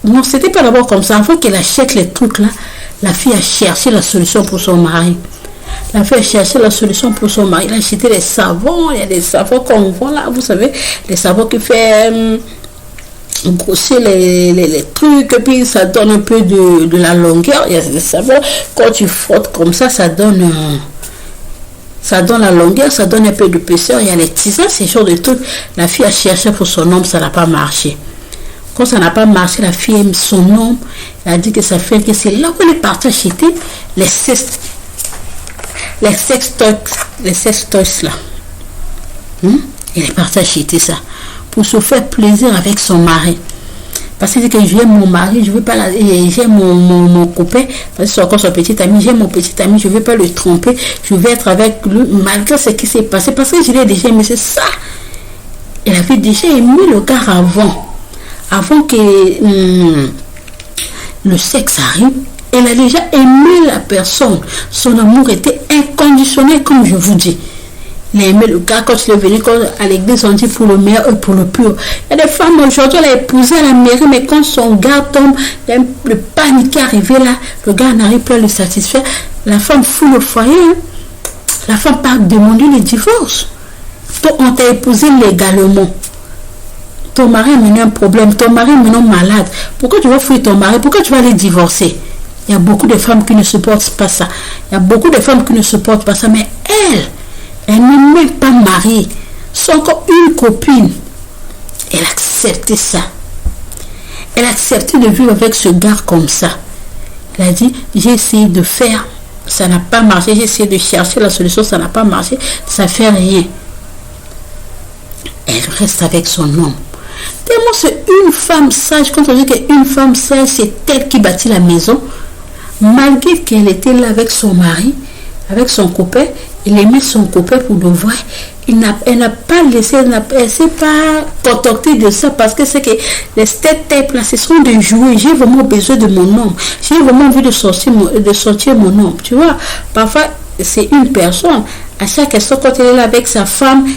Non, c'était pas d'abord comme ça. Avant qu'elle achète les trucs là, la fille a cherché la solution pour son mari. La fille a cherché la solution pour son mari. Elle a acheté des savons. Il y a des savons qu'on voit là, vous savez, des savons qui fait grossir les trucs, et puis ça donne un peu de la longueur. Il y a des savons, quand tu frottes comme ça, ça donne la longueur, ça donne un peu d'épaisseur. Il y a les tisanes, ces genres de trucs. La fille a cherché pour son homme, ça n'a pas marché. Quand ça n'a pas marché, la fille aime son homme. Elle a dit que ça fait que c'est là où elle est partie acheter les sex toys là. Elle est partie acheter ça pour se faire plaisir avec son mari. Parce que j'aime mon mari, je ne veux pas j'aime mon copain, parce que c'est encore son petit ami, j'aime mon petit ami, je ne veux pas le tromper, je veux être avec lui, malgré ce qui s'est passé, parce que je l'ai déjà aimé, c'est ça. Elle avait déjà aimé le gars avant que le sexe arrive. Elle a déjà aimé la personne. Son amour était inconditionnel, comme je vous dis. Elle a aimé le gars quand il est venu à l'église, on dit pour le meilleur et pour le pur. Il y a des femmes aujourd'hui, elle a épousé à la mairie, mais quand son gars tombe, il y a le panique qui est arrivé là, le gars n'arrive pas à le satisfaire. La femme fout le foyer. Hein. La femme part demander le divorce. Donc, on t'a épousé légalement. Ton mari a mené un problème, ton mari est maintenant malade. Pourquoi tu vas fuir ton mari? Pourquoi tu vas aller divorcer? Il y a beaucoup de femmes qui ne supportent pas ça. Il y a beaucoup de femmes qui ne supportent pas ça. Mais elle n'est même pas mariée. C'est encore une copine. Elle a accepté ça. Elle a accepté de vivre avec ce gars comme ça. Elle a dit, j'ai essayé de faire, ça n'a pas marché. J'ai essayé de chercher la solution, ça n'a pas marché. Ça ne fait rien. Elle reste avec son homme. Tellement c'est une femme sage. Quand on dit qu'une femme sage, c'est elle qui bâtit la maison. Malgré qu'elle était là avec son mari, avec son copain, il aimait son copain pour le voir. Elle n'a pas laissé, elle ne s'est pas contentée de ça parce que c'est que les step là, ce sont des jouets. J'ai vraiment besoin de mon homme. J'ai vraiment envie de sortir mon homme. Tu vois, parfois, c'est une personne. À chaque instant, quand elle est là avec sa femme,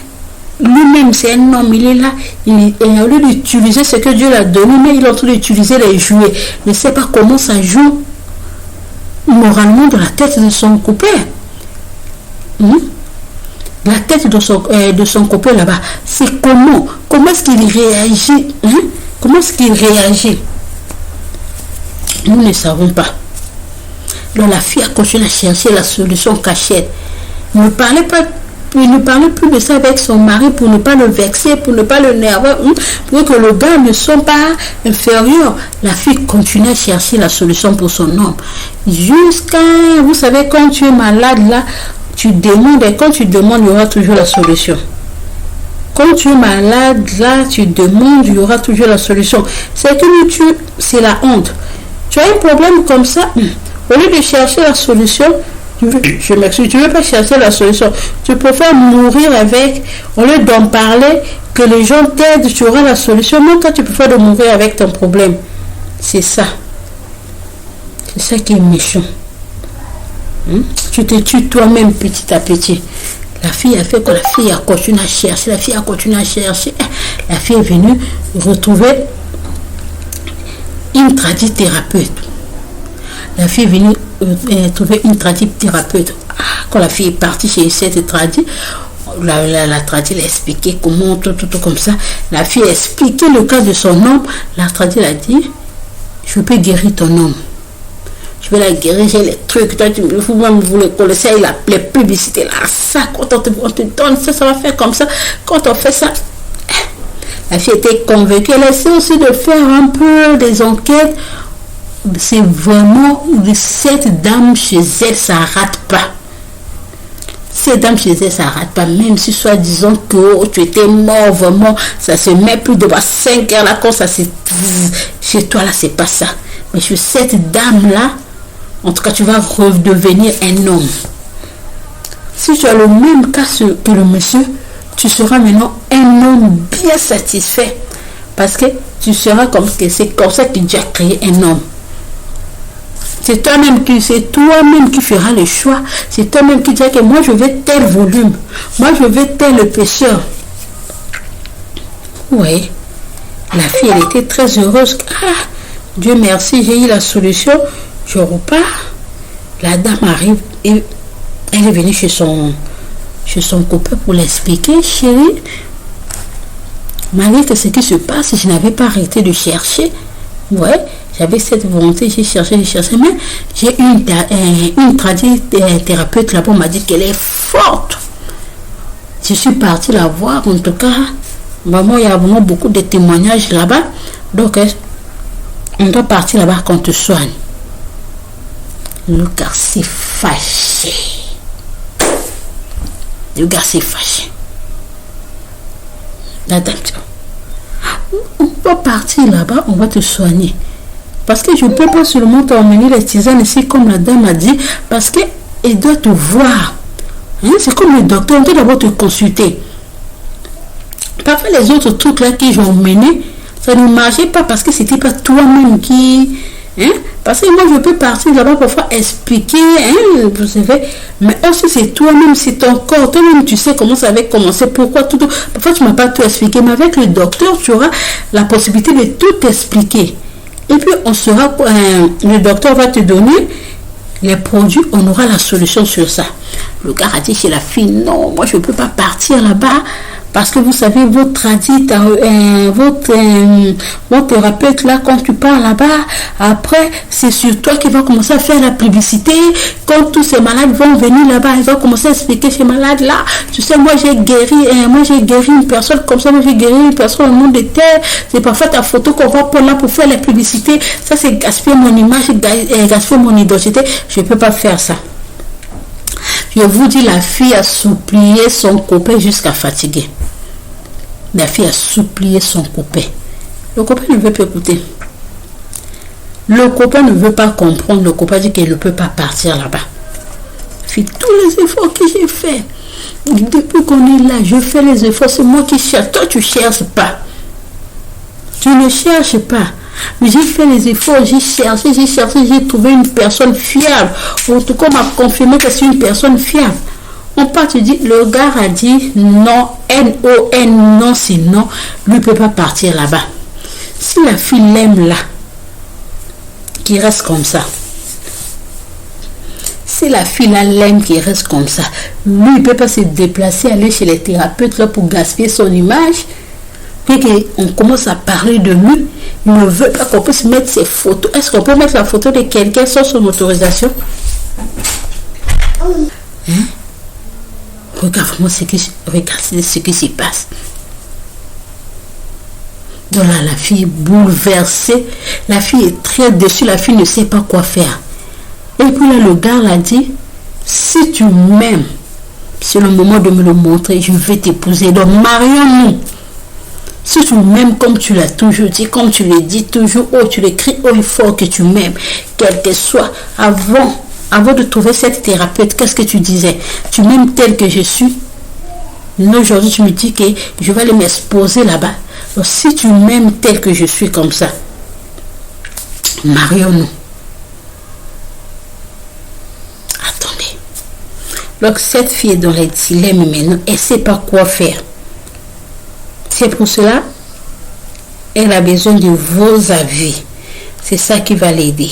lui-même, c'est un homme, il est là. Il a lieu d'utiliser ce que Dieu l'a donné, mais il est en train d'utiliser les jouets. Il ne sait pas comment ça joue moralement dans la tête de son copain. La tête de son copain là-bas, c'est comment est-ce qu'il réagit, comment est-ce qu'il réagit. Nous ne savons pas. Donc la fille a continué à chercher la solution cachée. Ne parlait plus de ça avec son mari pour ne pas le vexer, pour ne pas le nerver, pour que le gars ne soit pas inférieur. La fille continue à chercher la solution pour son homme. Jusqu'à, vous savez, quand tu es malade là, tu demandes, et quand tu demandes, il y aura toujours la solution. Quand tu es malade là, tu demandes, il y aura toujours la solution. C'est la honte. Tu as un problème comme ça, au lieu de chercher la solution, je m'excuse, tu ne veux pas chercher la solution. Tu préfères mourir avec, au lieu d'en parler, que les gens t'aident, tu auras la solution. Mais toi, tu préfères de mourir avec ton problème. C'est ça. C'est ça qui est méchant. Tu te tues toi-même petit à petit. La fille a fait que la fille a continué à chercher. La fille est venue retrouver une tradithérapeute. La fille est venue trouver une tradithérapeute. Quand la fille est partie chez cette tradit, la tradit l'a expliqué comment, tout comme ça. La fille a expliqué le cas de son homme. La tradit l'a dit, je peux guérir ton homme. Je vais la guérir, j'ai les trucs. Vous le connaissez, il a les publicités là. Ça, quand on te donne ça, ça va faire comme ça. Quand on fait ça, la fille était convaincue. Elle essaie aussi de faire un peu des enquêtes. C'est vraiment cette dame chez elle, ça rate pas. Cette dame chez elle, ça rate pas. Même si soit disons que tu étais mort, vraiment, ça se met plus de 5 heures là, quand ça c'est chez toi là, c'est pas ça. Mais chez cette dame là, en tout cas, tu vas redevenir un homme. Si tu as le même cas que le monsieur, tu seras maintenant un homme bien satisfait. Parce que tu seras c'est comme ça que Dieu a créé un homme. C'est toi-même qui feras le choix. C'est toi-même qui diras que moi je veux tel volume. Moi je veux tel épaisseur. Oui. La fille, elle était très heureuse. Dieu merci, j'ai eu la solution. Je repars. La dame arrive et elle est venue chez son copain pour l'expliquer. Chérie, malgré que ce qui se passe, je n'avais pas arrêté de chercher. Ouais, j'avais cette volonté, j'ai cherché, mais j'ai une thérapeute là-bas, m'a dit qu'elle est forte. Je suis partie la voir, en tout cas, vraiment, il y a vraiment beaucoup de témoignages là-bas. Donc, on doit partir là-bas qu'on te soigne. Le gars s'est fâché. La dame dit, On va partir là-bas, on va te soigner. Parce que je ne peux pas seulement t'emmener les tisanes ici, comme la dame a dit, parce qu'elle doit te voir. Hein? C'est comme le docteur, on doit d'abord te consulter. Parfois, les autres trucs là que j'ai emmenés, ça ne marchait pas parce que c'était pas toi-même qui... Hein? Parce que moi, je peux partir là-bas parfois expliquer, hein, vous savez, mais aussi c'est toi-même, c'est ton corps, toi-même tu sais comment ça va commencer, pourquoi tout. Parfois, tu ne m'as pas tout expliqué, mais avec le docteur, tu auras la possibilité de tout expliquer. Et puis, le docteur va te donner les produits, on aura la solution sur ça. Le gars a dit chez la fille, non, moi je ne peux pas partir là-bas parce que vous savez, votre thérapeute là, quand tu pars là-bas, après, c'est sur toi qu'il va commencer à faire la publicité. Quand tous ces malades vont venir là-bas, il va commencer à expliquer ces malades là. Tu sais, moi j'ai guéri une personne comme ça, moi j'ai guéri une personne au monde de terre. C'est parfois ta photo qu'on va prendre là pour faire la publicité. Ça, c'est gaspiller mon image, gaspiller mon identité. Je ne peux pas faire ça. Je vous dis, la fille a supplié son copain jusqu'à fatiguer. La fille a supplié son copain. Le copain ne veut pas écouter. Le copain ne veut pas comprendre. Le copain dit qu'il ne peut pas partir là-bas. Fait tous les efforts que j'ai faits. Depuis qu'on est là, je fais les efforts. C'est moi qui cherche. Toi, tu ne cherches pas. Tu ne cherches pas. J'ai fait les efforts, j'ai cherché, j'ai trouvé une personne fiable. En tout cas, on m'a confirmé que c'est une personne fiable. On part, tu dis, le gars a dit non, N-O-N, non, c'est non. Lui ne peut pas partir là-bas. Si la fille l'aime là, qui reste comme ça. Si la fille là l'aime qui reste comme ça, lui il ne peut pas se déplacer, aller chez les thérapeutes là pour gaspiller son image. Puis qu'on commence à parler de lui, il ne veut pas qu'on puisse mettre ses photos. Est-ce qu'on peut mettre la photo de quelqu'un sans son autorisation? Hein? Regarde vraiment ce qui se passe. Donc là, la fille est bouleversée. La fille est très déçue. La fille ne sait pas quoi faire. Et puis là, le gars l'a dit, si tu m'aimes, c'est le moment de me le montrer. Je vais t'épouser. Donc, marions-nous. Si tu m'aimes comme tu l'as toujours dit, comme tu le dis toujours, tu l'écris haut et fort que tu m'aimes, quel que soit, avant de trouver cette thérapeute, qu'est-ce que tu disais? Tu m'aimes tel que je suis. Mais aujourd'hui, tu me dis que je vais aller m'exposer là-bas. Donc, si tu m'aimes tel que je suis comme ça, marions-nous. Attendez. Donc, cette fille est dans les dilemmes maintenant, elle ne sait pas quoi faire. C'est pour cela, elle a besoin de vos avis. C'est ça qui va l'aider.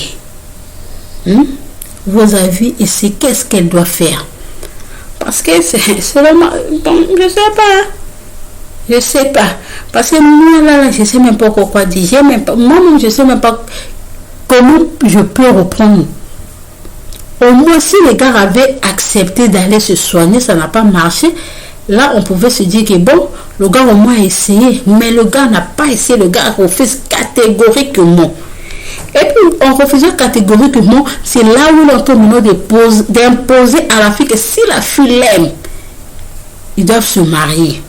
Vos avis et c'est qu'est-ce qu'elle doit faire. Parce que c'est vraiment... Bon, je ne sais pas. Parce que moi, là, je ne sais même pas quoi dire. Moi-même, je ne sais même pas comment je peux reprendre. Au moins, si les gars avaient accepté d'aller se soigner, ça n'a pas marché. Là, on pouvait se dire que bon, le gars au moins a essayé, mais le gars n'a pas essayé, le gars refuse catégoriquement. Et puis, en refusant catégoriquement, c'est là où l'on tombe d'imposer à la fille que si la fille l'aime, ils doivent se marier.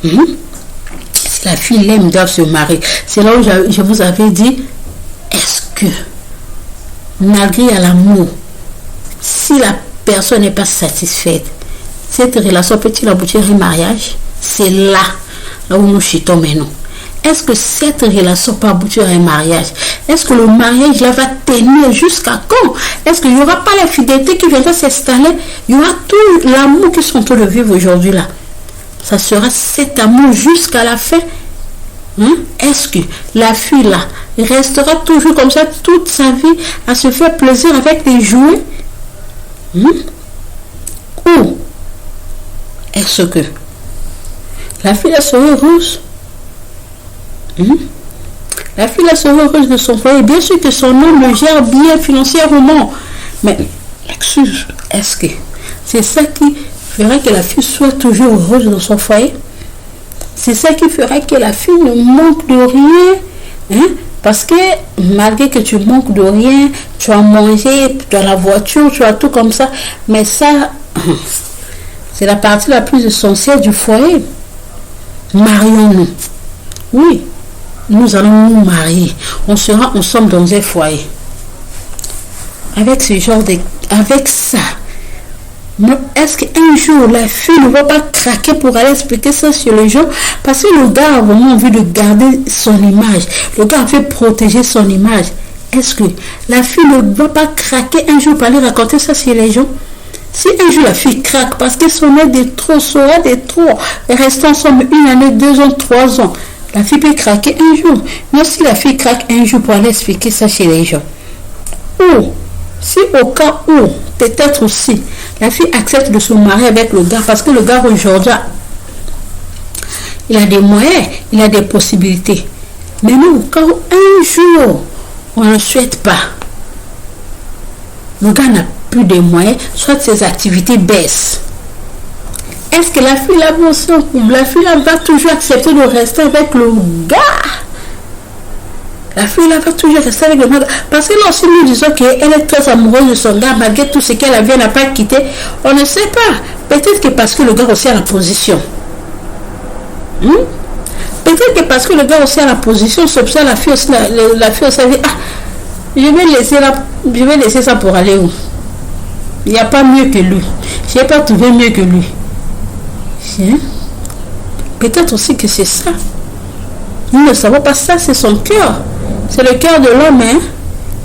Si la fille l'aime, ils doivent se marier. C'est là où je vous avais dit, est-ce que, malgré l'amour, si la personne n'est pas satisfaite, cette relation peut-il aboutir à un mariage? C'est là où nous chutons maintenant. Est-ce que cette relation peut aboutir à un mariage? Est-ce que le mariage là va tenir jusqu'à quand? Est-ce qu'il n'y aura pas la fidélité qui viendra s'installer? Il y aura tout l'amour qui sont en train de vivre aujourd'hui là. Ça sera cet amour jusqu'à la fin. Est-ce que la fille là restera toujours comme ça toute sa vie à se faire plaisir avec les jouets? Ou est-ce que la fille sera heureuse? La fille sera heureuse de son foyer. Bien sûr que son homme le gère bien financièrement. Mais, est-ce que c'est ça qui fera que la fille soit toujours heureuse dans son foyer? C'est ça qui fera que la fille ne manque de rien. Parce que malgré que tu manques de rien, tu as mangé, tu as la voiture, tu as tout comme ça. Mais ça, c'est la partie la plus essentielle du foyer. Marions-nous. Oui, nous allons nous marier. On sera ensemble dans un foyer. Avec ce genre de... Avec ça, est-ce qu'un jour la fille ne va pas craquer pour aller expliquer ça sur les gens? Parce que le gars a vraiment envie de garder son image. Le gars a fait protéger son image. Est-ce que la fille ne va pas craquer un jour pour aller raconter ça sur les gens? Si un jour la fille craque parce que son aide est trop, sera de trop, restant ensemble 1 année, 2 ans, 3 ans, la fille peut craquer un jour. Mais si la fille craque un jour pour aller expliquer ça chez les gens, ou si au cas où, peut-être aussi, la fille accepte de se marier avec le gars parce que le gars aujourd'hui, il a des moyens, il a des possibilités. Mais nous, au cas où un jour, on ne souhaite pas, le gars n'a plus de moyens, soit ses activités baissent. Est-ce que la fille là aussi, la fille là va toujours accepter de rester avec le gars? La fille là va toujours rester avec le gars. Parce que là aussi nous disons qu'elle est très amoureuse de son gars, malgré tout ce qu'elle avait, n'a pas quitté. On ne sait pas. Peut-être que parce que le gars aussi a la position. Peut-être que parce que le gars aussi a la position, c'est pour ça la fille aussi, la fille aussi a dit, je vais laisser ça pour aller où? Il n'y a pas mieux que lui. Je n'ai pas trouvé mieux que lui. Peut-être aussi que c'est ça. Nous ne savons pas ça, c'est son cœur. C'est le cœur de l'homme.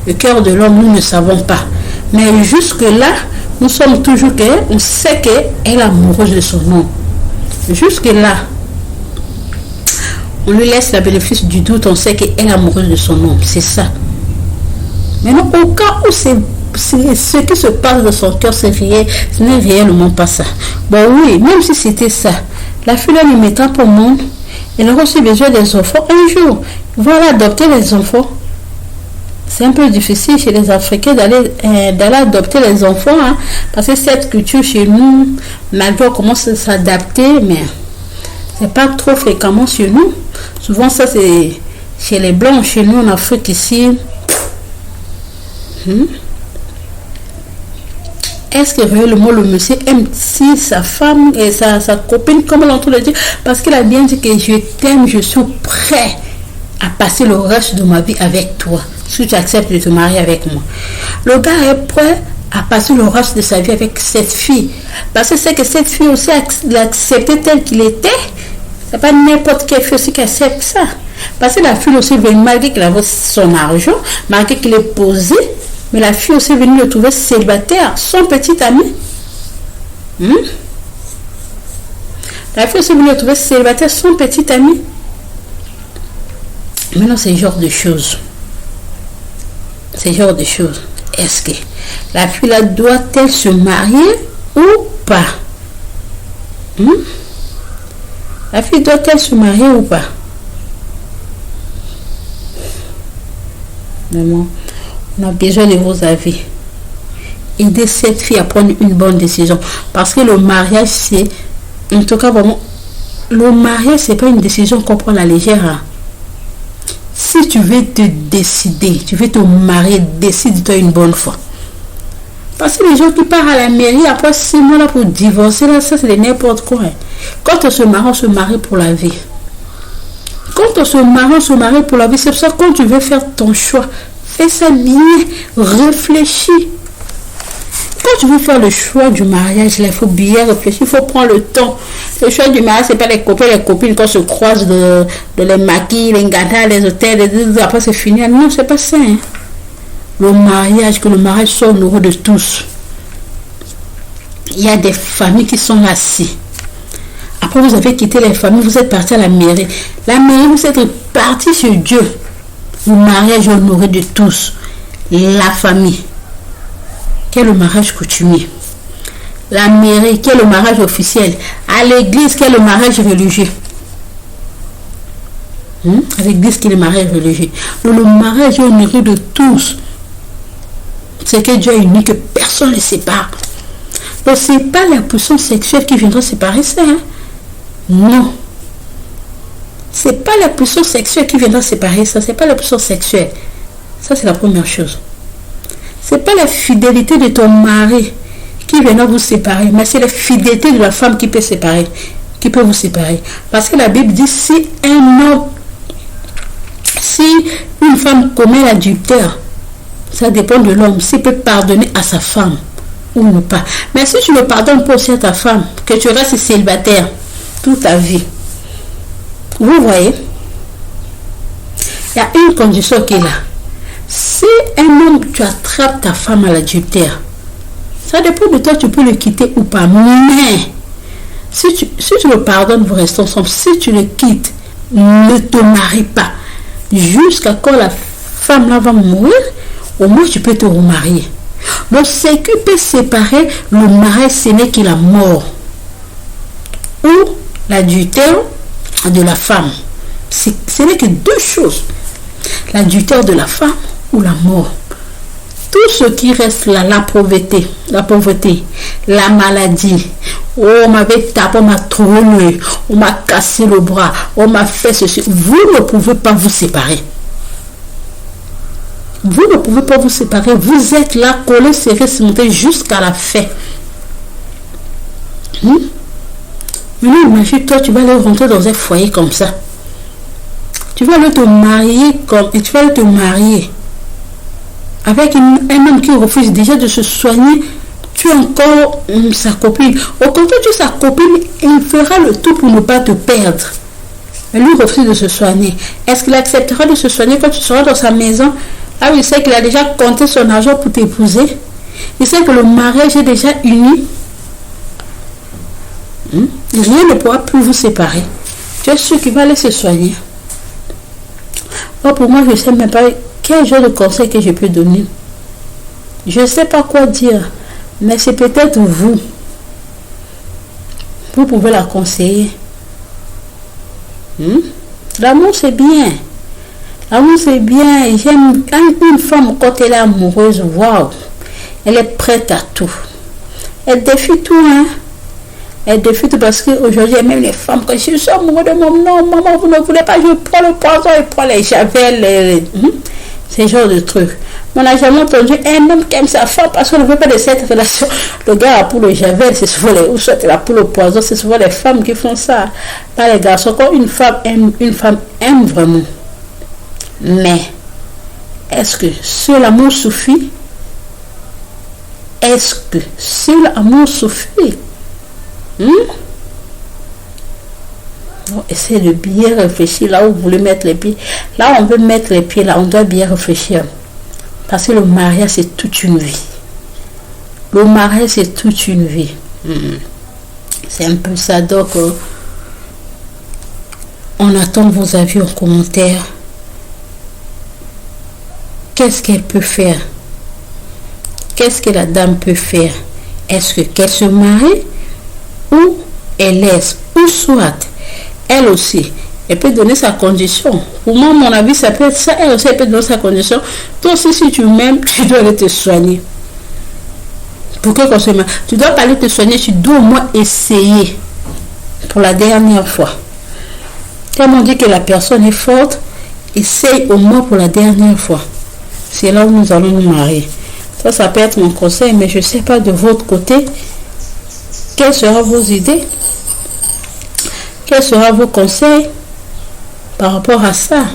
Le cœur de l'homme, nous ne savons pas. Mais jusque-là, nous sommes toujours on sait qu'elle est amoureuse de son homme. Jusque-là, on lui laisse le bénéfice du doute, on sait qu'elle est amoureuse de son homme. C'est ça. Maintenant, au cas où c'est ce qui se passe dans son cœur, ce n'est réellement pas ça. Bon oui, même si c'était ça, la fille là ne mettra pas au monde. Elle aura aussi besoin des enfants un jour. Voilà, adopter les enfants. C'est un peu difficile chez les Africains d'aller adopter les enfants, parce que cette culture chez nous, malgré on commence à s'adapter, mais c'est pas trop fréquemment chez nous. Souvent ça c'est chez les Blancs, chez nous en Afrique ici. Est-ce que réellement le monsieur aime si sa femme et sa copine, comme on entend le dire, parce qu'il a bien dit que je t'aime, je suis prêt à passer le reste de ma vie avec toi, si tu acceptes de te marier avec moi. Le gars est prêt à passer le reste de sa vie avec cette fille, parce que c'est que cette fille aussi l'a accepté tel qu'il était. C'est pas n'importe quelle fille aussi qui accepte ça, parce que la fille aussi veut, malgré qu'il avait son argent, malgré qu'il est posé, mais la fille aussi est venue le trouver célibataire, son petit ami. La fille aussi est venue le trouver célibataire, son petit ami. Maintenant, c'est ce genre de choses. C'est ce genre de choses. Est-ce que la fille là doit-elle se marier ou pas? La fille doit-elle se marier ou pas? Vraiment. On a besoin de vos avis. Aidez cette fille à prendre une bonne décision. Parce que le mariage, c'est... En tout cas, vraiment, le mariage, c'est pas une décision qu'on prend à la légère. Si tu veux te décider, tu veux te marier, décide-toi une bonne fois. Parce que les gens qui partent à la mairie après 6 mois là pour divorcer, là, ça c'est n'importe quoi. Quand on se marie pour la vie. Quand on se marie pour la vie. C'est pour ça que quand tu veux faire ton choix, fais ça bien, réfléchis. Quand tu veux faire le choix du mariage, là, il faut bien réfléchir, il faut prendre le temps. Le choix du mariage, c'est pas les copains, les copines quand on se croise de les maquilles, les gâteaux, les hôtels, après c'est fini. Non, c'est pas ça. Le mariage, que le mariage soit heureux de tous. Il y a des familles qui sont assises. Après, vous avez quitté les familles, vous êtes parti à la mairie. La mairie, vous êtes parti sur Dieu. Le mariage honoré de tous. La famille. Quel est le mariage coutumier? La mairie, quel est le mariage officiel? À l'église, quel est le mariage religieux? À l'église, quel est le mariage religieux? Le mariage honoré de tous. C'est que Dieu a uni, que personne ne le sépare. Donc, ce n'est pas la puissance sexuelle qui viendra séparer ça. Non. Ce n'est pas la puissance sexuelle qui viendra séparer ça. Ce n'est pas la puissance sexuelle. Ça, c'est la première chose. Ce n'est pas la fidélité de ton mari qui viendra vous séparer, mais c'est la fidélité de la femme qui peut séparer, qui peut vous séparer. Parce que la Bible dit, si un homme Si une femme commet l'adultère, ça dépend de l'homme, s'il peut pardonner à sa femme ou pas. Mais si tu ne pardonnes pas aussi à ta femme, que tu restes célibataire toute ta vie, vous voyez, il y a une condition qui est là. Si un homme, tu attrapes ta femme à l'adultère, ça dépend de toi, tu peux le quitter ou pas. Mais si tu le pardonnes, vous restez ensemble. Si tu le quittes, ne te marie pas. Jusqu'à quand la femme là va mourir, au moins tu peux te remarier. Donc ce qui peut séparer le mariage, ce n'est que la mort ou l'adultère de la femme. Ce n'est que deux choses. L'adultère de la femme ou la mort. Tout ce qui reste là, la pauvreté, la maladie. Oh, on m'avait tapé, on m'a trouvé, on m'a cassé le bras, on m'a fait ceci. Vous ne pouvez pas vous séparer. Vous ne pouvez pas vous séparer. Vous êtes là, collés, serrés, cimentés jusqu'à la fin. Maintenant, imagine, toi, tu vas aller rentrer dans un foyer comme ça. Tu vas aller te marier avec un homme qui refuse déjà de se soigner. Tu es encore sa copine. Au contraire, tu es sa copine et il fera le tout pour ne pas te perdre. Mais lui refuse de se soigner. Est-ce qu'il acceptera de se soigner quand tu seras dans sa maison? Ah oui, il sait qu'il a déjà compté son argent pour t'épouser. Il sait que le mariage est déjà uni. Rien ne pourra plus vous séparer. Tu es sûr qu'il va aller se soigner. Pour moi, je ne sais même pas quel genre de conseil que je peux donner. Je ne sais pas quoi dire. Mais c'est peut-être vous. Vous pouvez la conseiller. L'amour, c'est bien. L'amour, c'est bien. J'aime une femme quand elle est amoureuse. Waouh! Elle est prête à tout. Elle défie tout, hein? Elle défie tout parce qu'aujourd'hui, même les femmes, quand je suis amoureuse de mon nom, maman, vous ne voulez pas, je prends le poison et prends les javels. C'est genre de truc. On n'a jamais entendu un homme qui aime sa femme parce qu'on ne veut pas de cette relation. Le gars a pour le javel, c'est souvent ou soit il a pour le poison, c'est souvent les femmes qui font ça. Pas les garçons. Quand une femme aime vraiment. Mais, est-ce que seul l'amour suffit? Est-ce que seul l'amour suffit? Essayez de bien réfléchir là où vous voulez mettre les pieds. Là où on veut mettre les pieds, là, on doit bien réfléchir. Parce que le mariage, c'est toute une vie. Le mariage, c'est toute une vie. C'est un peu ça. Donc, on attend vos avis en commentaire. Qu'est-ce qu'elle peut faire? Qu'est-ce que la dame peut faire? Est-ce qu'elle se marie ou elle laisse? Ou soit, elle aussi, elle peut donner sa condition. Pour moi, mon avis, ça peut être ça. Elle aussi, elle peut donner sa condition. Toi aussi, si tu m'aimes, tu dois aller te soigner. Pourquoi qu'on se marie? Tu dois pas aller te soigner, tu dois au moins essayer pour la dernière fois. Comme on dit que la personne est forte, essaye au moins pour la dernière fois. C'est là où nous allons nous marier. Ça peut être mon conseil, mais je ne sais pas de votre côté. Quelles seront vos idées? Quels seront vos conseils par rapport à ça?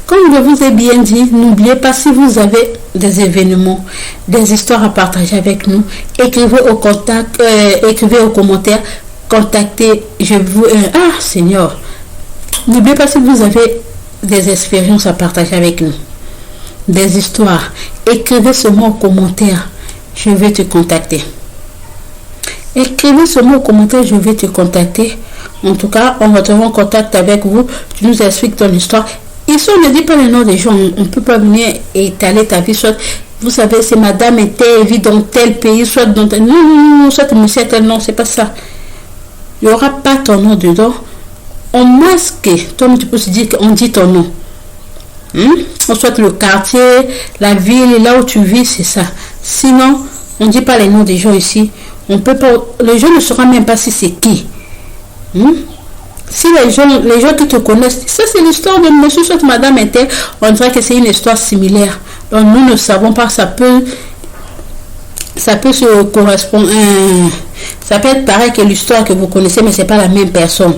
Comme je vous ai bien dit, n'oubliez pas, si vous avez des événements, des histoires à partager avec nous, écrivez au commentaire, contactez, Seigneur. N'oubliez pas, si vous avez des expériences à partager avec nous, des histoires, écrivez seulement au commentaire, je vais te contacter. Écrivez seulement au commentaire, je vais te contacter. En tout cas, on retrouvera en contact avec vous. Tu nous expliques ton histoire. Ici, on ne dit pas le nom des gens. On ne peut pas venir étaler ta vie. Soit, vous savez, c'est madame était vit dans tel pays, soit dans tel... Non, soit monsieur tel nom, c'est pas ça. Il n'y aura pas ton nom dedans. On masque. Toi, tu peux se dire qu'on dit ton nom. Soit le quartier, la ville, là où tu vis, c'est ça. Sinon, on ne dit pas les noms des gens ici. On peut pas, les gens ne sauront même pas si c'est qui. Si les gens qui te connaissent, ça c'est l'histoire de monsieur, soit madame était, on dirait que c'est une histoire similaire. Donc nous ne savons pas, ça peut se correspondre, ça peut être pareil que l'histoire que vous connaissez, mais c'est pas la même personne.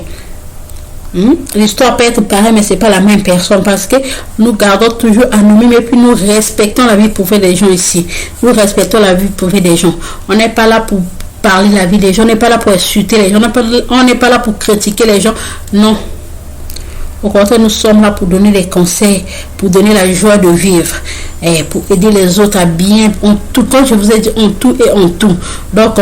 L'histoire peut être pareille, mais c'est pas la même personne parce que nous gardons toujours anonyme et puis nous respectons la vie privée des gens ici. Nous respectons la vie privée des gens. On n'est pas là pour parler de la vie des gens, on n'est pas là pour insulter les gens, on n'est pas là pour critiquer les gens. Non. Au contraire, nous sommes là pour donner des conseils, pour donner la joie de vivre, et pour aider les autres à bien, en tout, comme je vous ai dit, en tout et en tout. Donc,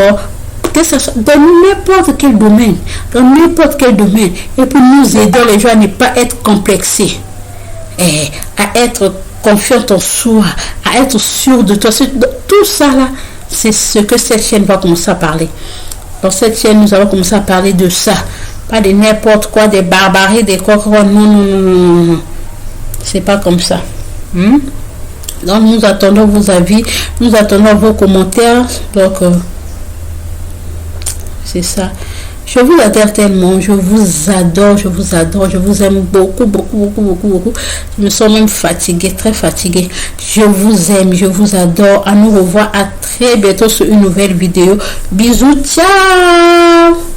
que ce soit dans n'importe quel domaine, et pour nous aider les gens à ne pas être complexés, et à être confiants en soi, à être sûr de toi. Tout ça là, c'est ce que cette chaîne va commencer à parler. Dans cette chaîne, nous allons commencer à parler de ça. Pas de n'importe quoi, des barbaries, des quoi. Non. C'est pas comme ça. Donc, nous attendons vos avis, nous attendons vos commentaires. Donc, c'est ça. Je vous adore tellement, je vous adore, je vous aime beaucoup. Je me sens même fatiguée, très fatiguée. Je vous aime, je vous adore. À nous revoir à très bientôt sur une nouvelle vidéo. Bisous, ciao!